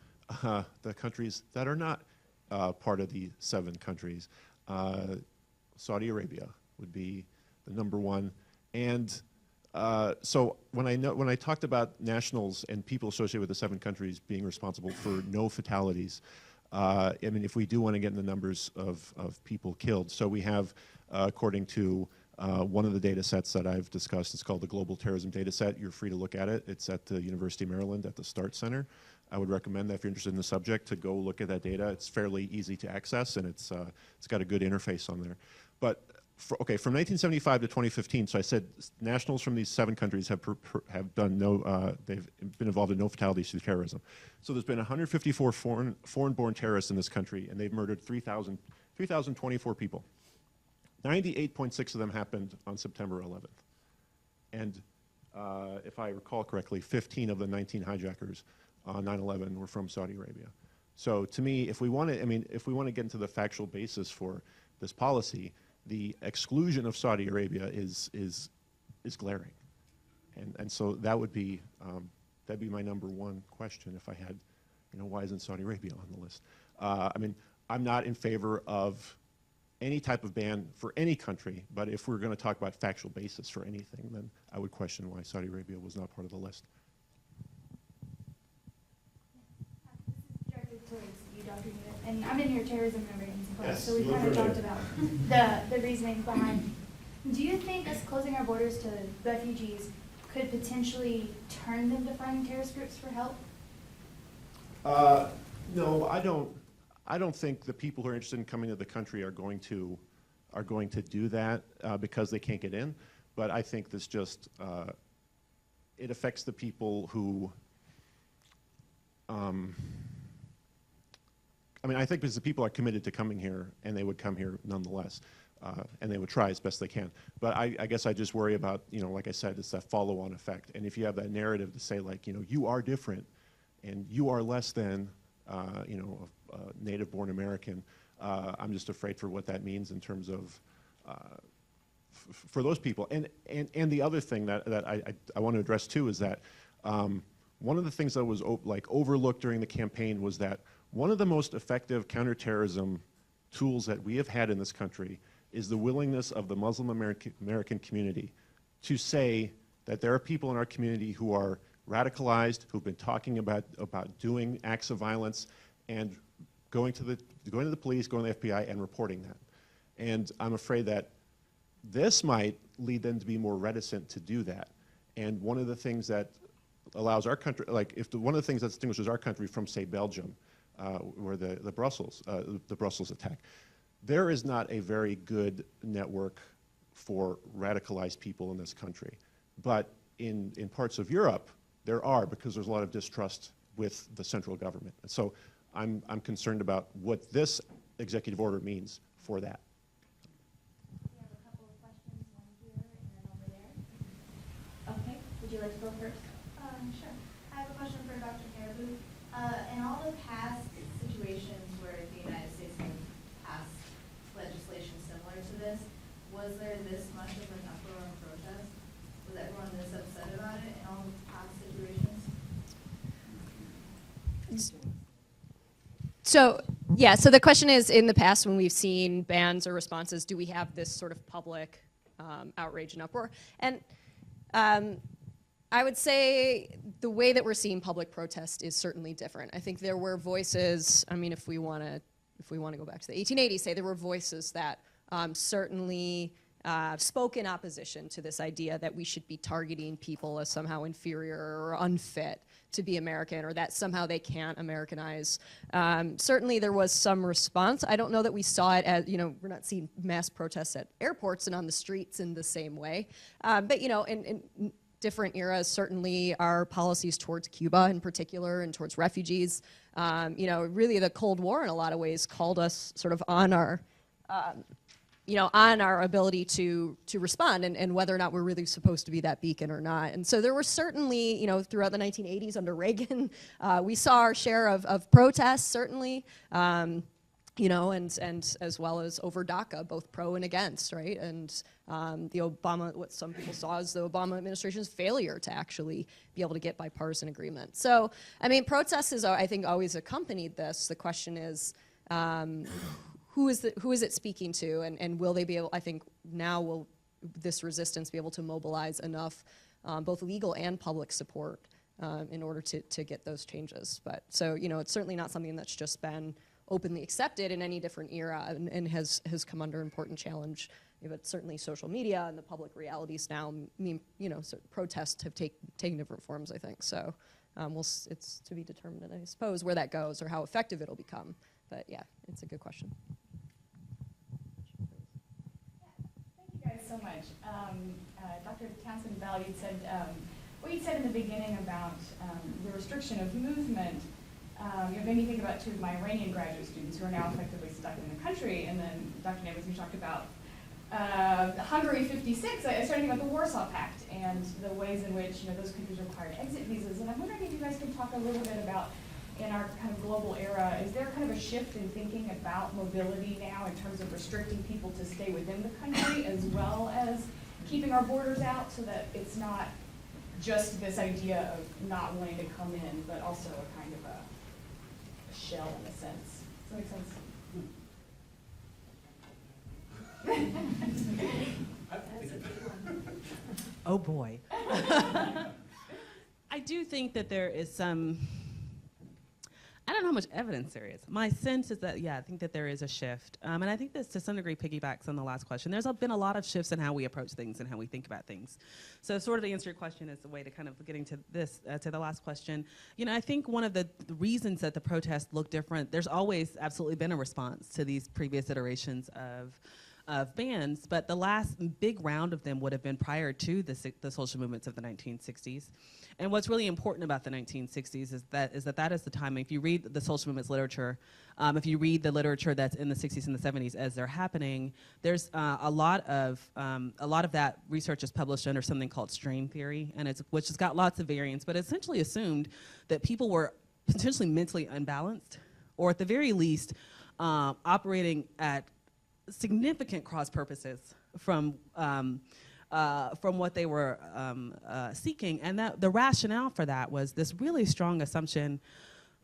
the countries that are not part of the 7 countries, Saudi Arabia would be the #1. And so when I talked about nationals and people associated with the 7 countries being responsible for no fatalities, I mean, if we do want to get in the numbers of people killed, so we have, according to one of the data sets that I've discussed, it's called the Global Terrorism Data Set. You're free to look at it. It's at the University of Maryland at the START Center. I would recommend that if you're interested in the subject to go look at that data. It's fairly easy to access, and it's got a good interface on there. But from 1975 to 2015, so I said nationals from these 7 countries have done they've been involved in no fatalities through terrorism. So there's been 154 foreign-born terrorists in this country, and they've murdered 3,024 people. 98.6 of them happened on September 11th. And if I recall correctly, 15 of the 19 hijackers on 9/11 were from Saudi Arabia. So to me, if we want to get into the factual basis for this policy, the exclusion of Saudi Arabia is glaring, and so that'd be my #1 question if I had, why isn't Saudi Arabia on the list? I mean, I'm not in favor of any type of ban for any country, but if we're going to talk about factual basis for anything, then I would question why Saudi Arabia was not part of the list. This is directed towards you, Dr. Hewitt, and I'm in your terrorism and emergency class, Yes, so we you look kind of talked familiar. about the reasoning behind. Do you think us closing our borders to refugees could potentially turn them to finding terrorist groups for help? No, I don't think the people who are interested in coming to the country are going to do that because they can't get in. But I think this just it affects the people who. I mean, I think because the people are committed to coming here, and they would come here nonetheless, and they would try as best they can. But I guess I just worry about, like I said, it's that follow-on effect. And if you have that narrative to say, like, you are different, and you are less than, a native-born American, I'm just afraid for what that means in terms of for those people. And the other thing that I want to address too is that one of the things that was overlooked during the campaign was that one of the most effective counterterrorism tools that we have had in this country is the willingness of the Muslim American community to say that there are people in our community who are radicalized, who've been talking about doing acts of violence, and going to the police, going to the FBI, and reporting that. And I'm afraid that this might lead them to be more reticent to do that. And one of the things that allows our country, one of the things that distinguishes our country from, say, Belgium, where the Brussels attack, there is not a very good network for radicalized people in this country. But in parts of Europe, there are, because there's a lot of distrust with the central government. And so I'm concerned about what this executive order means for that. We have a couple of questions, one here and then over there. Okay, would you like to go first? Sure. I have a question for Dr. Caribou. In all the past situations where the United States has passed legislation similar to this, was there this much of an uproar and protest? Was everyone this upset about it in all the past situations? So, yeah, so the question is, in the past when we've seen bans or responses, do we have this sort of public outrage and uproar? And I would say the way that we're seeing public protest is certainly different. I think there were voices, I mean, if we want to go back to the 1880s, say there were voices that certainly spoke in opposition to this idea that we should be targeting people as somehow inferior or unfit to be American, or that somehow they can't Americanize. Certainly there was some response. I don't know that we saw it as, we're not seeing mass protests at airports and on the streets in the same way. But, in different eras, certainly our policies towards Cuba in particular and towards refugees, really the Cold War in a lot of ways called us sort of on our on our ability to respond and whether or not we're really supposed to be that beacon or not. And so there were certainly, throughout the 1980s under Reagan, we saw our share of protests, certainly, and as well as over DACA, both pro and against, right? And the Obama, what some people saw as the Obama administration's failure to actually be able to get bipartisan agreement. So, I mean, protests is, I think, always accompanied this. The question is, who is it speaking to, and will they be able, I think now will this resistance be able to mobilize enough both legal and public support in order to get those changes. But so, it's certainly not something that's just been openly accepted in any different era and has come under important challenge. But certainly social media and the public realities now mean, so protests have taken different forms, I think. So it's to be determined, I suppose, where that goes or how effective it'll become. But yeah, it's a good question. Thank you guys so much. Dr. Townsend-Bell, you said, what you said in the beginning about the restriction of movement, made me think about two of my Iranian graduate students who are now effectively stuck in the country. And then Dr. Nabis, you talked about Hungary 56. I started thinking about the Warsaw Pact and the ways in which those countries required exit visas. And I'm wondering if you guys can talk a little bit about, in our kind of global era, is there kind of a shift in thinking about mobility now in terms of restricting people to stay within the country as well as keeping our borders out so that it's not just this idea of not wanting to come in, but also a kind of a shell in a sense? Does that make sense? Oh boy. I do think that there is some, I don't know how much evidence there is. My sense is that, yeah, I think that there is a shift. And I think this to some degree piggybacks on the last question. There's been a lot of shifts in how we approach things and how we think about things. So sort of to answer your question is a way to kind of getting to this, to the last question. You know, I think one of the reasons that the protests look different, there's always absolutely been a response to these previous iterations of bans, but the last big round of them would have been prior to the social movements of the 1960s. And what's really important about the 1960s is that is the time, if you read the social movements literature, if you read the literature that's in the 60s and the 70s as they're happening, there's a lot of that research is published under something called strain theory, and which has got lots of variants, but essentially assumed that people were potentially mentally unbalanced, or at the very least, operating at significant cross purposes from what they were seeking, and that the rationale for that was this really strong assumption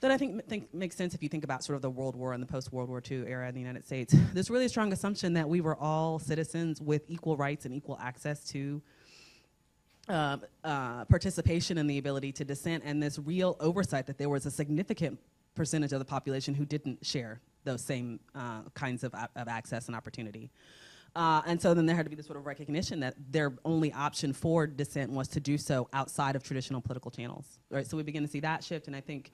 that I think makes sense if you think about sort of the World War and the post-World War II era in the United States. This really strong assumption that we were all citizens with equal rights and equal access to participation and the ability to dissent, and this real oversight that there was a significant percentage of the population who didn't share those same kinds of access and opportunity. And so then there had to be this sort of recognition that their only option for dissent was to do so outside of traditional political channels, right? So we begin to see that shift, and I think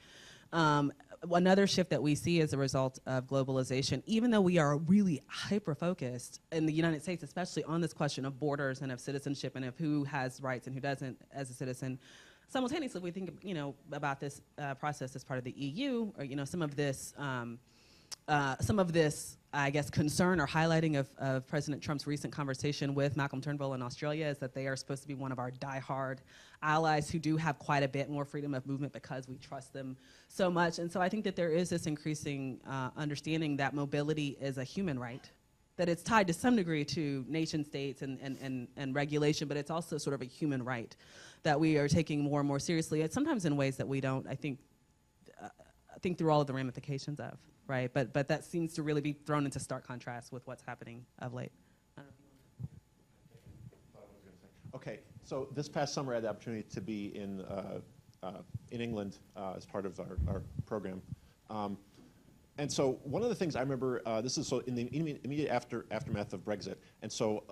another shift that we see as a result of globalization, even though we are really hyper-focused in the United States, especially on this question of borders and of citizenship and of who has rights and who doesn't as a citizen, simultaneously we think, you know, about this process as part of the EU, or, you know, some of this, I guess, concern or highlighting of President Trump's recent conversation with Malcolm Turnbull in Australia is that they are supposed to be one of our diehard allies who do have quite a bit more freedom of movement because we trust them so much. And so I think that there is this increasing understanding that mobility is a human right, that it's tied to some degree to nation states and regulation, but it's also sort of a human right that we are taking more and more seriously, and sometimes in ways that we don't, I think through all of the ramifications of. Right, but that seems to really be thrown into stark contrast with what's happening of late. I don't know if you want to. Okay, so this past summer I had the opportunity to be in England as part of our program. And so one of the things I remember, this is so in the immediate aftermath of Brexit, and so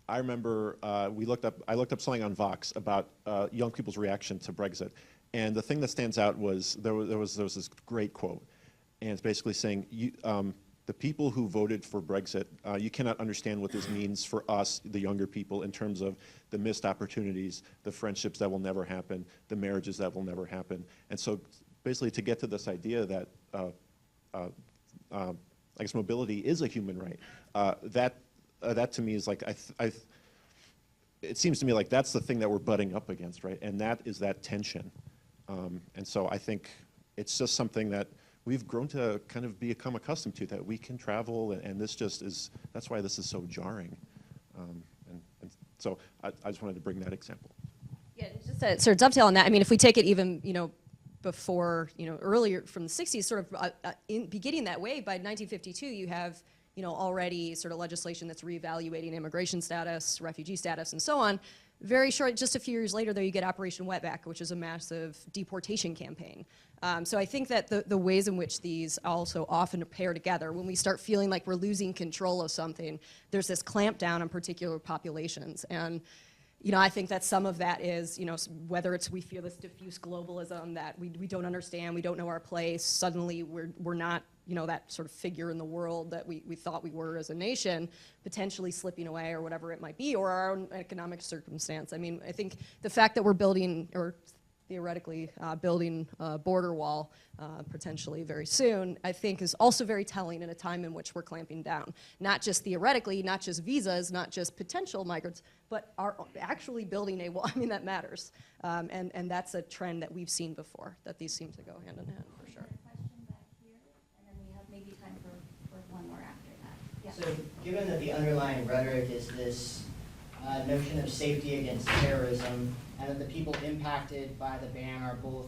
I remember I looked up something on Vox about young people's reaction to Brexit, and the thing that stands out was there was this great quote. And it's basically saying, the people who voted for Brexit, you cannot understand what this means for us, the younger people, in terms of the missed opportunities, the friendships that will never happen, the marriages that will never happen. And so basically to get to this idea that, I guess mobility is a human right, that to me is like, it seems to me like that's the thing that we're butting up against, right? And that is that tension. And so I think it's just something that we've grown to kind of become accustomed to, that we can travel, and this just is, that's why this is so jarring. And so I just wanted to bring that example. Yeah, just to sort of dovetail on that, I mean, if we take it even, you know, before, you know, earlier from the 60s, sort of beginning that way, by 1952, you have, you know, already sort of legislation that's reevaluating immigration status, refugee status, and so on. Very short, just a few years later, there you get Operation Wetback, which is a massive deportation campaign. So I think that the ways in which these also often pair together, when we start feeling like we're losing control of something, there's this clamp down on particular populations. And, you know, I think that some of that is, you know, whether it's we feel this diffuse globalism that we don't understand, we don't know our place, suddenly we're not, you know, that sort of figure in the world that we thought we were as a nation, potentially slipping away or whatever it might be, or our own economic circumstance. I mean, I think the fact that we're building, or theoretically building a border wall potentially very soon, I think is also very telling in a time in which we're clamping down. Not just theoretically, not just visas, not just potential migrants, but are actually building a wall. I mean, that matters. And that's a trend that we've seen before, that these seem to go hand in hand, for sure. Maybe time for one more after that. Yeah. So given that the underlying rhetoric is this notion of safety against terrorism, and that the people impacted by the ban are both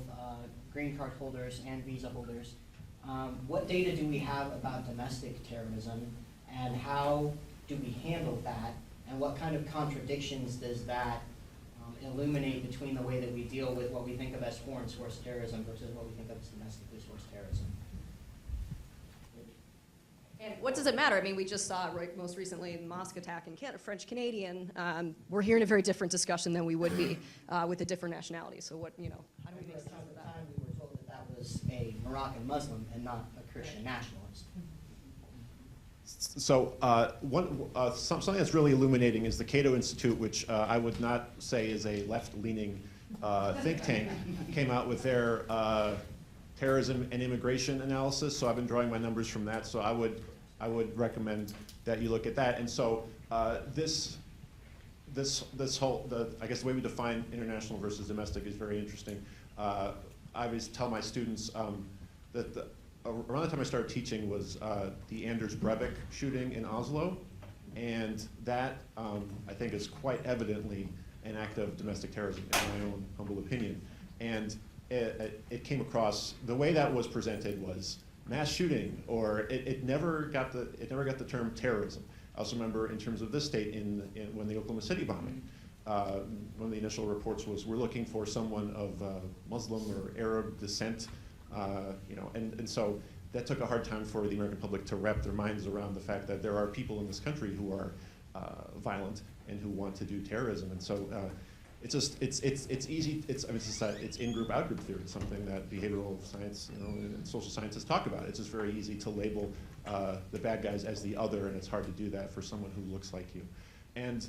green card holders and visa holders, what data do we have about domestic terrorism, and how do do we handle that, and what kind of contradictions does that illuminate between the way that we deal with what we think of as foreign source terrorism versus what we think of as domestically sourced terrorism? And what does it matter? I mean, we just saw most recently the mosque attack in Canada, French-Canadian. We're hearing a very different discussion than we would be with a different nationality. So what, how do we make sense of At the that? time, we were told that that was a Moroccan Muslim and not a Christian nationalist. So something that's really illuminating is the Cato Institute, which I would not say is a left-leaning think tank, came out with their terrorism and immigration analysis. So I've been drawing my numbers from that. So I would recommend that you look at that. And so this whole, I guess the way we define international versus domestic is very interesting. I always tell my students that around the time I started teaching was the Anders Breivik shooting in Oslo, and that I think is quite evidently an act of domestic terrorism in my own humble opinion. And it came across, the way that was presented was mass shooting, or it never got the term terrorism. I also remember in terms of this state when the Oklahoma City bombing, one of the initial reports was we're looking for someone of Muslim or Arab descent. And so that took a hard time for the American public to wrap their minds around the fact that there are people in this country who are violent and who want to do terrorism. And so it's easy. It's in-group, out-group theory. It's something that behavioral science, and social scientists talk about. It's just very easy to label the bad guys as the other, and it's hard to do that for someone who looks like you. And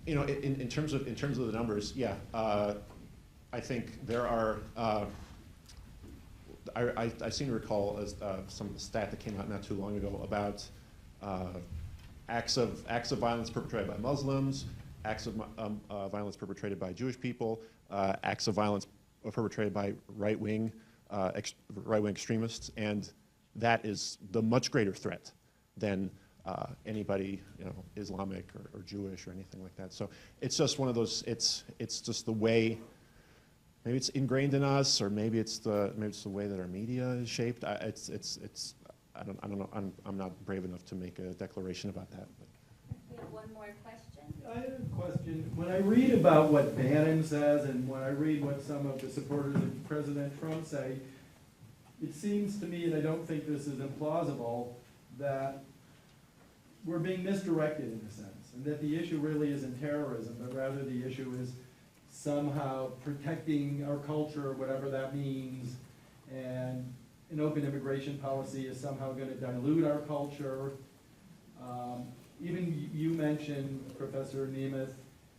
in terms of the numbers, yeah. I think there are, I seem to recall some stat that came out not too long ago about acts of violence perpetrated by Muslims, acts of violence perpetrated by Jewish people, acts of violence perpetrated by right-wing extremists, and that is the much greater threat than anybody, Islamic or Jewish or anything like that. So it's just one of those. It's just the way. Maybe it's ingrained in us, or maybe it's the way that our media is shaped. I don't know. I'm not brave enough to make a declaration about that. But. We have one more question. I have a question. When I read about what Bannon says, and when I read what some of the supporters of President Trump say, it seems to me, and I don't think this is implausible, that we're being misdirected in a sense, and that the issue really isn't terrorism, but rather the issue is somehow protecting our culture, whatever that means, and an open immigration policy is somehow going to dilute our culture. Even you mentioned, Professor Nemeth,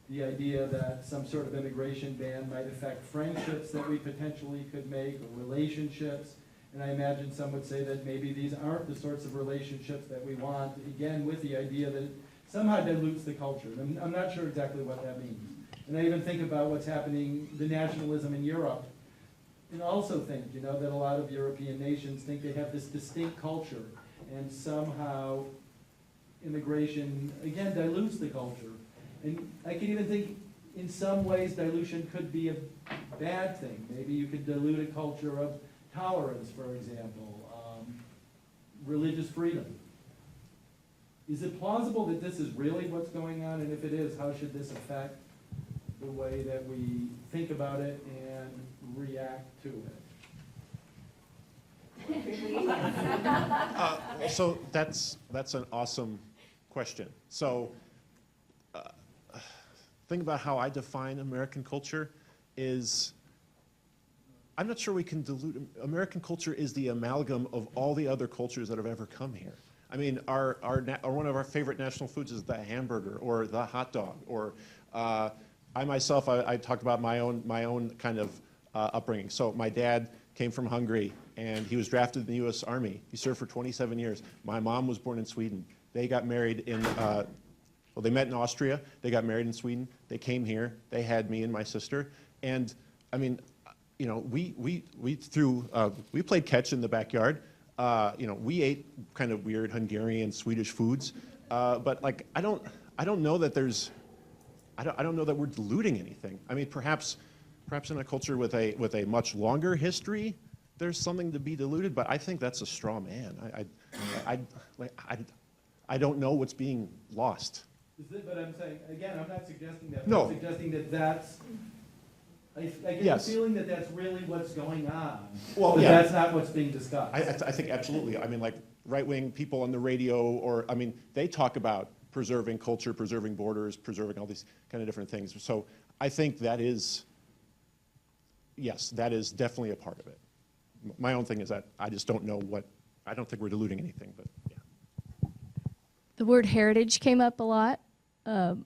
the idea that some sort of immigration ban might affect friendships that we potentially could make, or relationships. And I imagine some would say that maybe these aren't the sorts of relationships that we want, again, with the idea that it somehow dilutes the culture. And I'm not sure exactly what that means. And I even think about what's happening, the nationalism in Europe, and also think, that a lot of European nations think they have this distinct culture, and somehow immigration, again, dilutes the culture. And I can even think, in some ways, dilution could be a bad thing. Maybe you could dilute a culture of tolerance, for example, religious freedom. Is it plausible that this is really what's going on? And if it is, how should this affect the way that we think about it and react to it? So that's an awesome question. So think about how I define American culture is, I'm not sure we can dilute. American culture is the amalgam of all the other cultures that have ever come here. I mean, one of our favorite national foods is the hamburger or the hot dog. Or I myself, I talked about my own kind of upbringing. So my dad came from Hungary, and he was drafted in the U.S. Army. He served for 27 years. My mom was born in Sweden. They got married in, they met in Austria. They got married in Sweden. They came here. They had me and my sister. And I mean, we played catch in the backyard. We ate kind of weird Hungarian, Swedish foods. But like, I don't know that I don't know that we're diluting anything. I mean, perhaps in a culture with a much longer history, there's something to be diluted. But I think that's a straw man. I don't know what's being lost. But I'm saying, again, I'm not suggesting that. No. I'm suggesting that that's, I get Yes. the feeling that that's really what's going on. Well, but yeah. that's not what's being discussed. I think absolutely. I mean, like right-wing people on the radio, or I mean, they talk about preserving culture, preserving borders, preserving all these kind of different things. So I think that is, yes, that is definitely a part of it. My own thing is that I just don't know what, I don't think we're diluting anything, but yeah. The word heritage came up a lot, and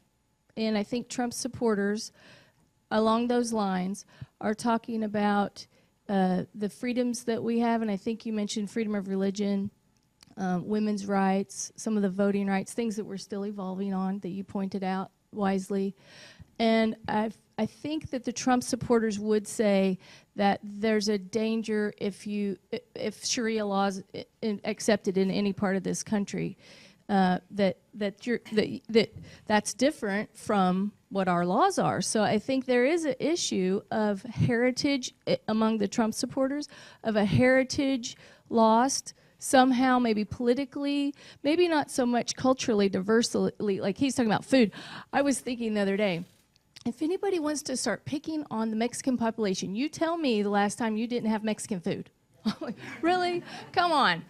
I think Trump's supporters along those lines are talking about the freedoms that we have, and I think you mentioned freedom of religion, women's rights, some of the voting rights, things that we're still evolving on that you pointed out wisely. And I think that the Trump supporters would say that there's a danger if Sharia law is accepted in any part of this country, that's different from what our laws are. So I think there is an issue of heritage among the Trump supporters, of a heritage lost somehow, maybe politically, maybe not so much culturally, diversely, like he's talking about food. I was thinking the other day, if anybody wants to start picking on the Mexican population, you tell me the last time you didn't have Mexican food. Really? Come on.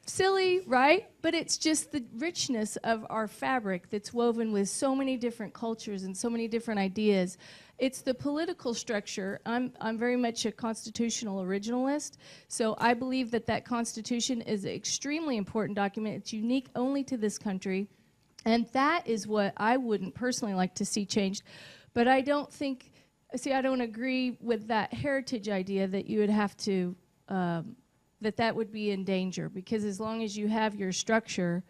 Silly, right? But it's just the richness of our fabric that's woven with so many different cultures and so many different ideas. It's the political structure. I'm very much a constitutional originalist, so I believe that that Constitution is an extremely important document. It's unique only to this country, and that is what I wouldn't personally like to see changed. But I don't think, I don't agree with that heritage idea that you would have to, that would be in danger, because as long as you have your structure,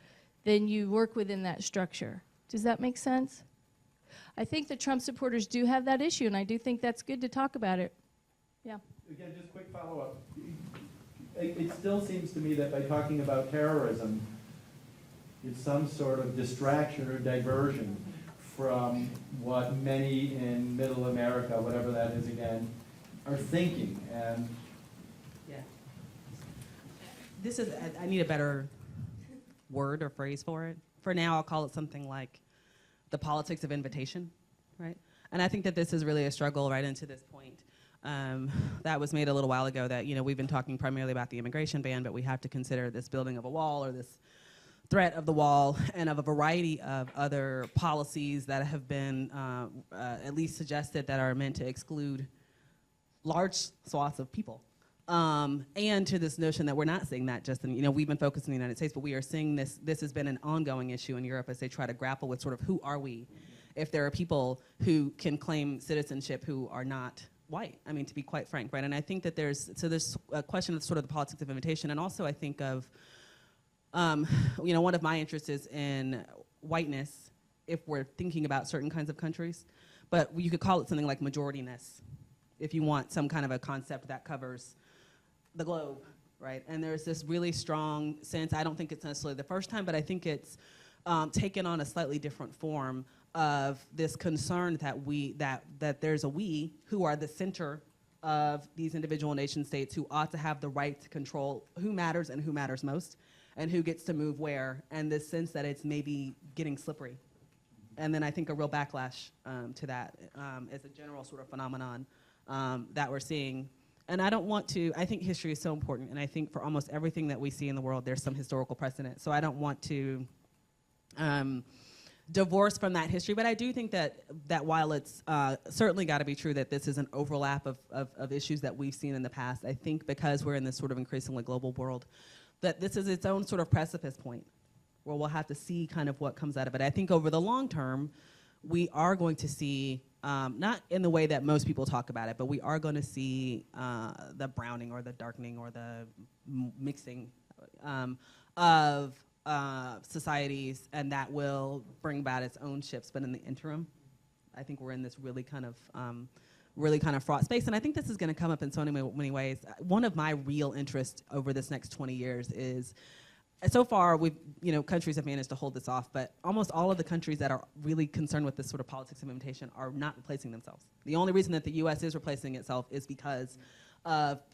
then you work within that structure. Does that make sense? I think the Trump supporters do have that issue, and I do think that's good to talk about it. Yeah. Again, just quick follow-up. It still seems to me that by talking about terrorism, it's some sort of distraction or diversion from what many in middle America, whatever that is again, are thinking. And yeah, this is, I need a better word or phrase for it. For now, I'll call it something like the politics of invitation, right? And I think that this is really a struggle right into this point that was made a little while ago, that, you know, we've been talking primarily about the immigration ban, but we have to consider this building of a wall, or this threat of the wall, and of a variety of other policies that have been at least suggested that are meant to exclude large swaths of people. And to this notion that we're not seeing that just in, you know, we've been focused in the United States, but we are seeing this has been an ongoing issue in Europe as they try to grapple with sort of who are we if there are people who can claim citizenship who are not white, I mean, to be quite frank, right? And I think that there's a question of sort of the politics of invitation, and also I think of, you know, one of my interests is in whiteness if we're thinking about certain kinds of countries, but you could call it something like majorityness if you want some kind of a concept that covers the globe, right? And there's this really strong sense, I don't think it's necessarily the first time, but I think it's taken on a slightly different form of this concern that there's a we who are the center of these individual nation states who ought to have the right to control who matters and who matters most, and who gets to move where, and this sense that it's maybe getting slippery. And then I think a real backlash to that as a general sort of phenomenon that we're seeing. And I don't want to, I think history is so important, and I think for almost everything that we see in the world, there's some historical precedent. So I don't want to divorce from that history, but I do think that while it's certainly got to be true that this is an overlap of issues that we've seen in the past, I think because we're in this sort of increasingly global world, that this is its own sort of precipice point where we'll have to see kind of what comes out of it. I think over the long term, we are going to see, not in the way that most people talk about it, but we are going to see the browning or the darkening or the mixing of societies, and that will bring about its own shifts. But in the interim, I think we're in this really kind of fraught space, and I think this is going to come up in so many ways. One of my real interests over this next 20 years is, so far, countries have managed to hold this off, but almost all of the countries that are really concerned with this sort of politics of invitation are not replacing themselves. The only reason that the U.S. is replacing itself is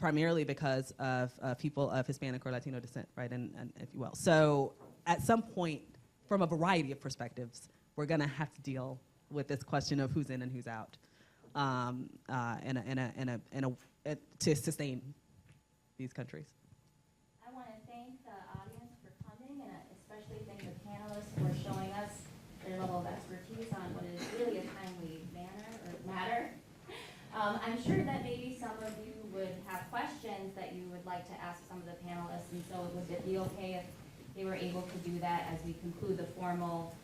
primarily because of people of Hispanic or Latino descent, right, and if you will. So at some point, from a variety of perspectives, we're going to have to deal with this question of who's in and who's out, to sustain these countries. I want to thank the audience for coming, and especially thank the panelists for showing us their level of expertise on what is really a timely matter. I'm sure that maybe some of you would have questions that you would like to ask some of the panelists, and so would it be okay if they were able to do that as we conclude the formal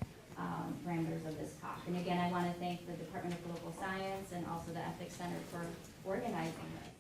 parameters of this talk? And again, I want to thank the Department of Political Science and also the Ethics Center for organizing this.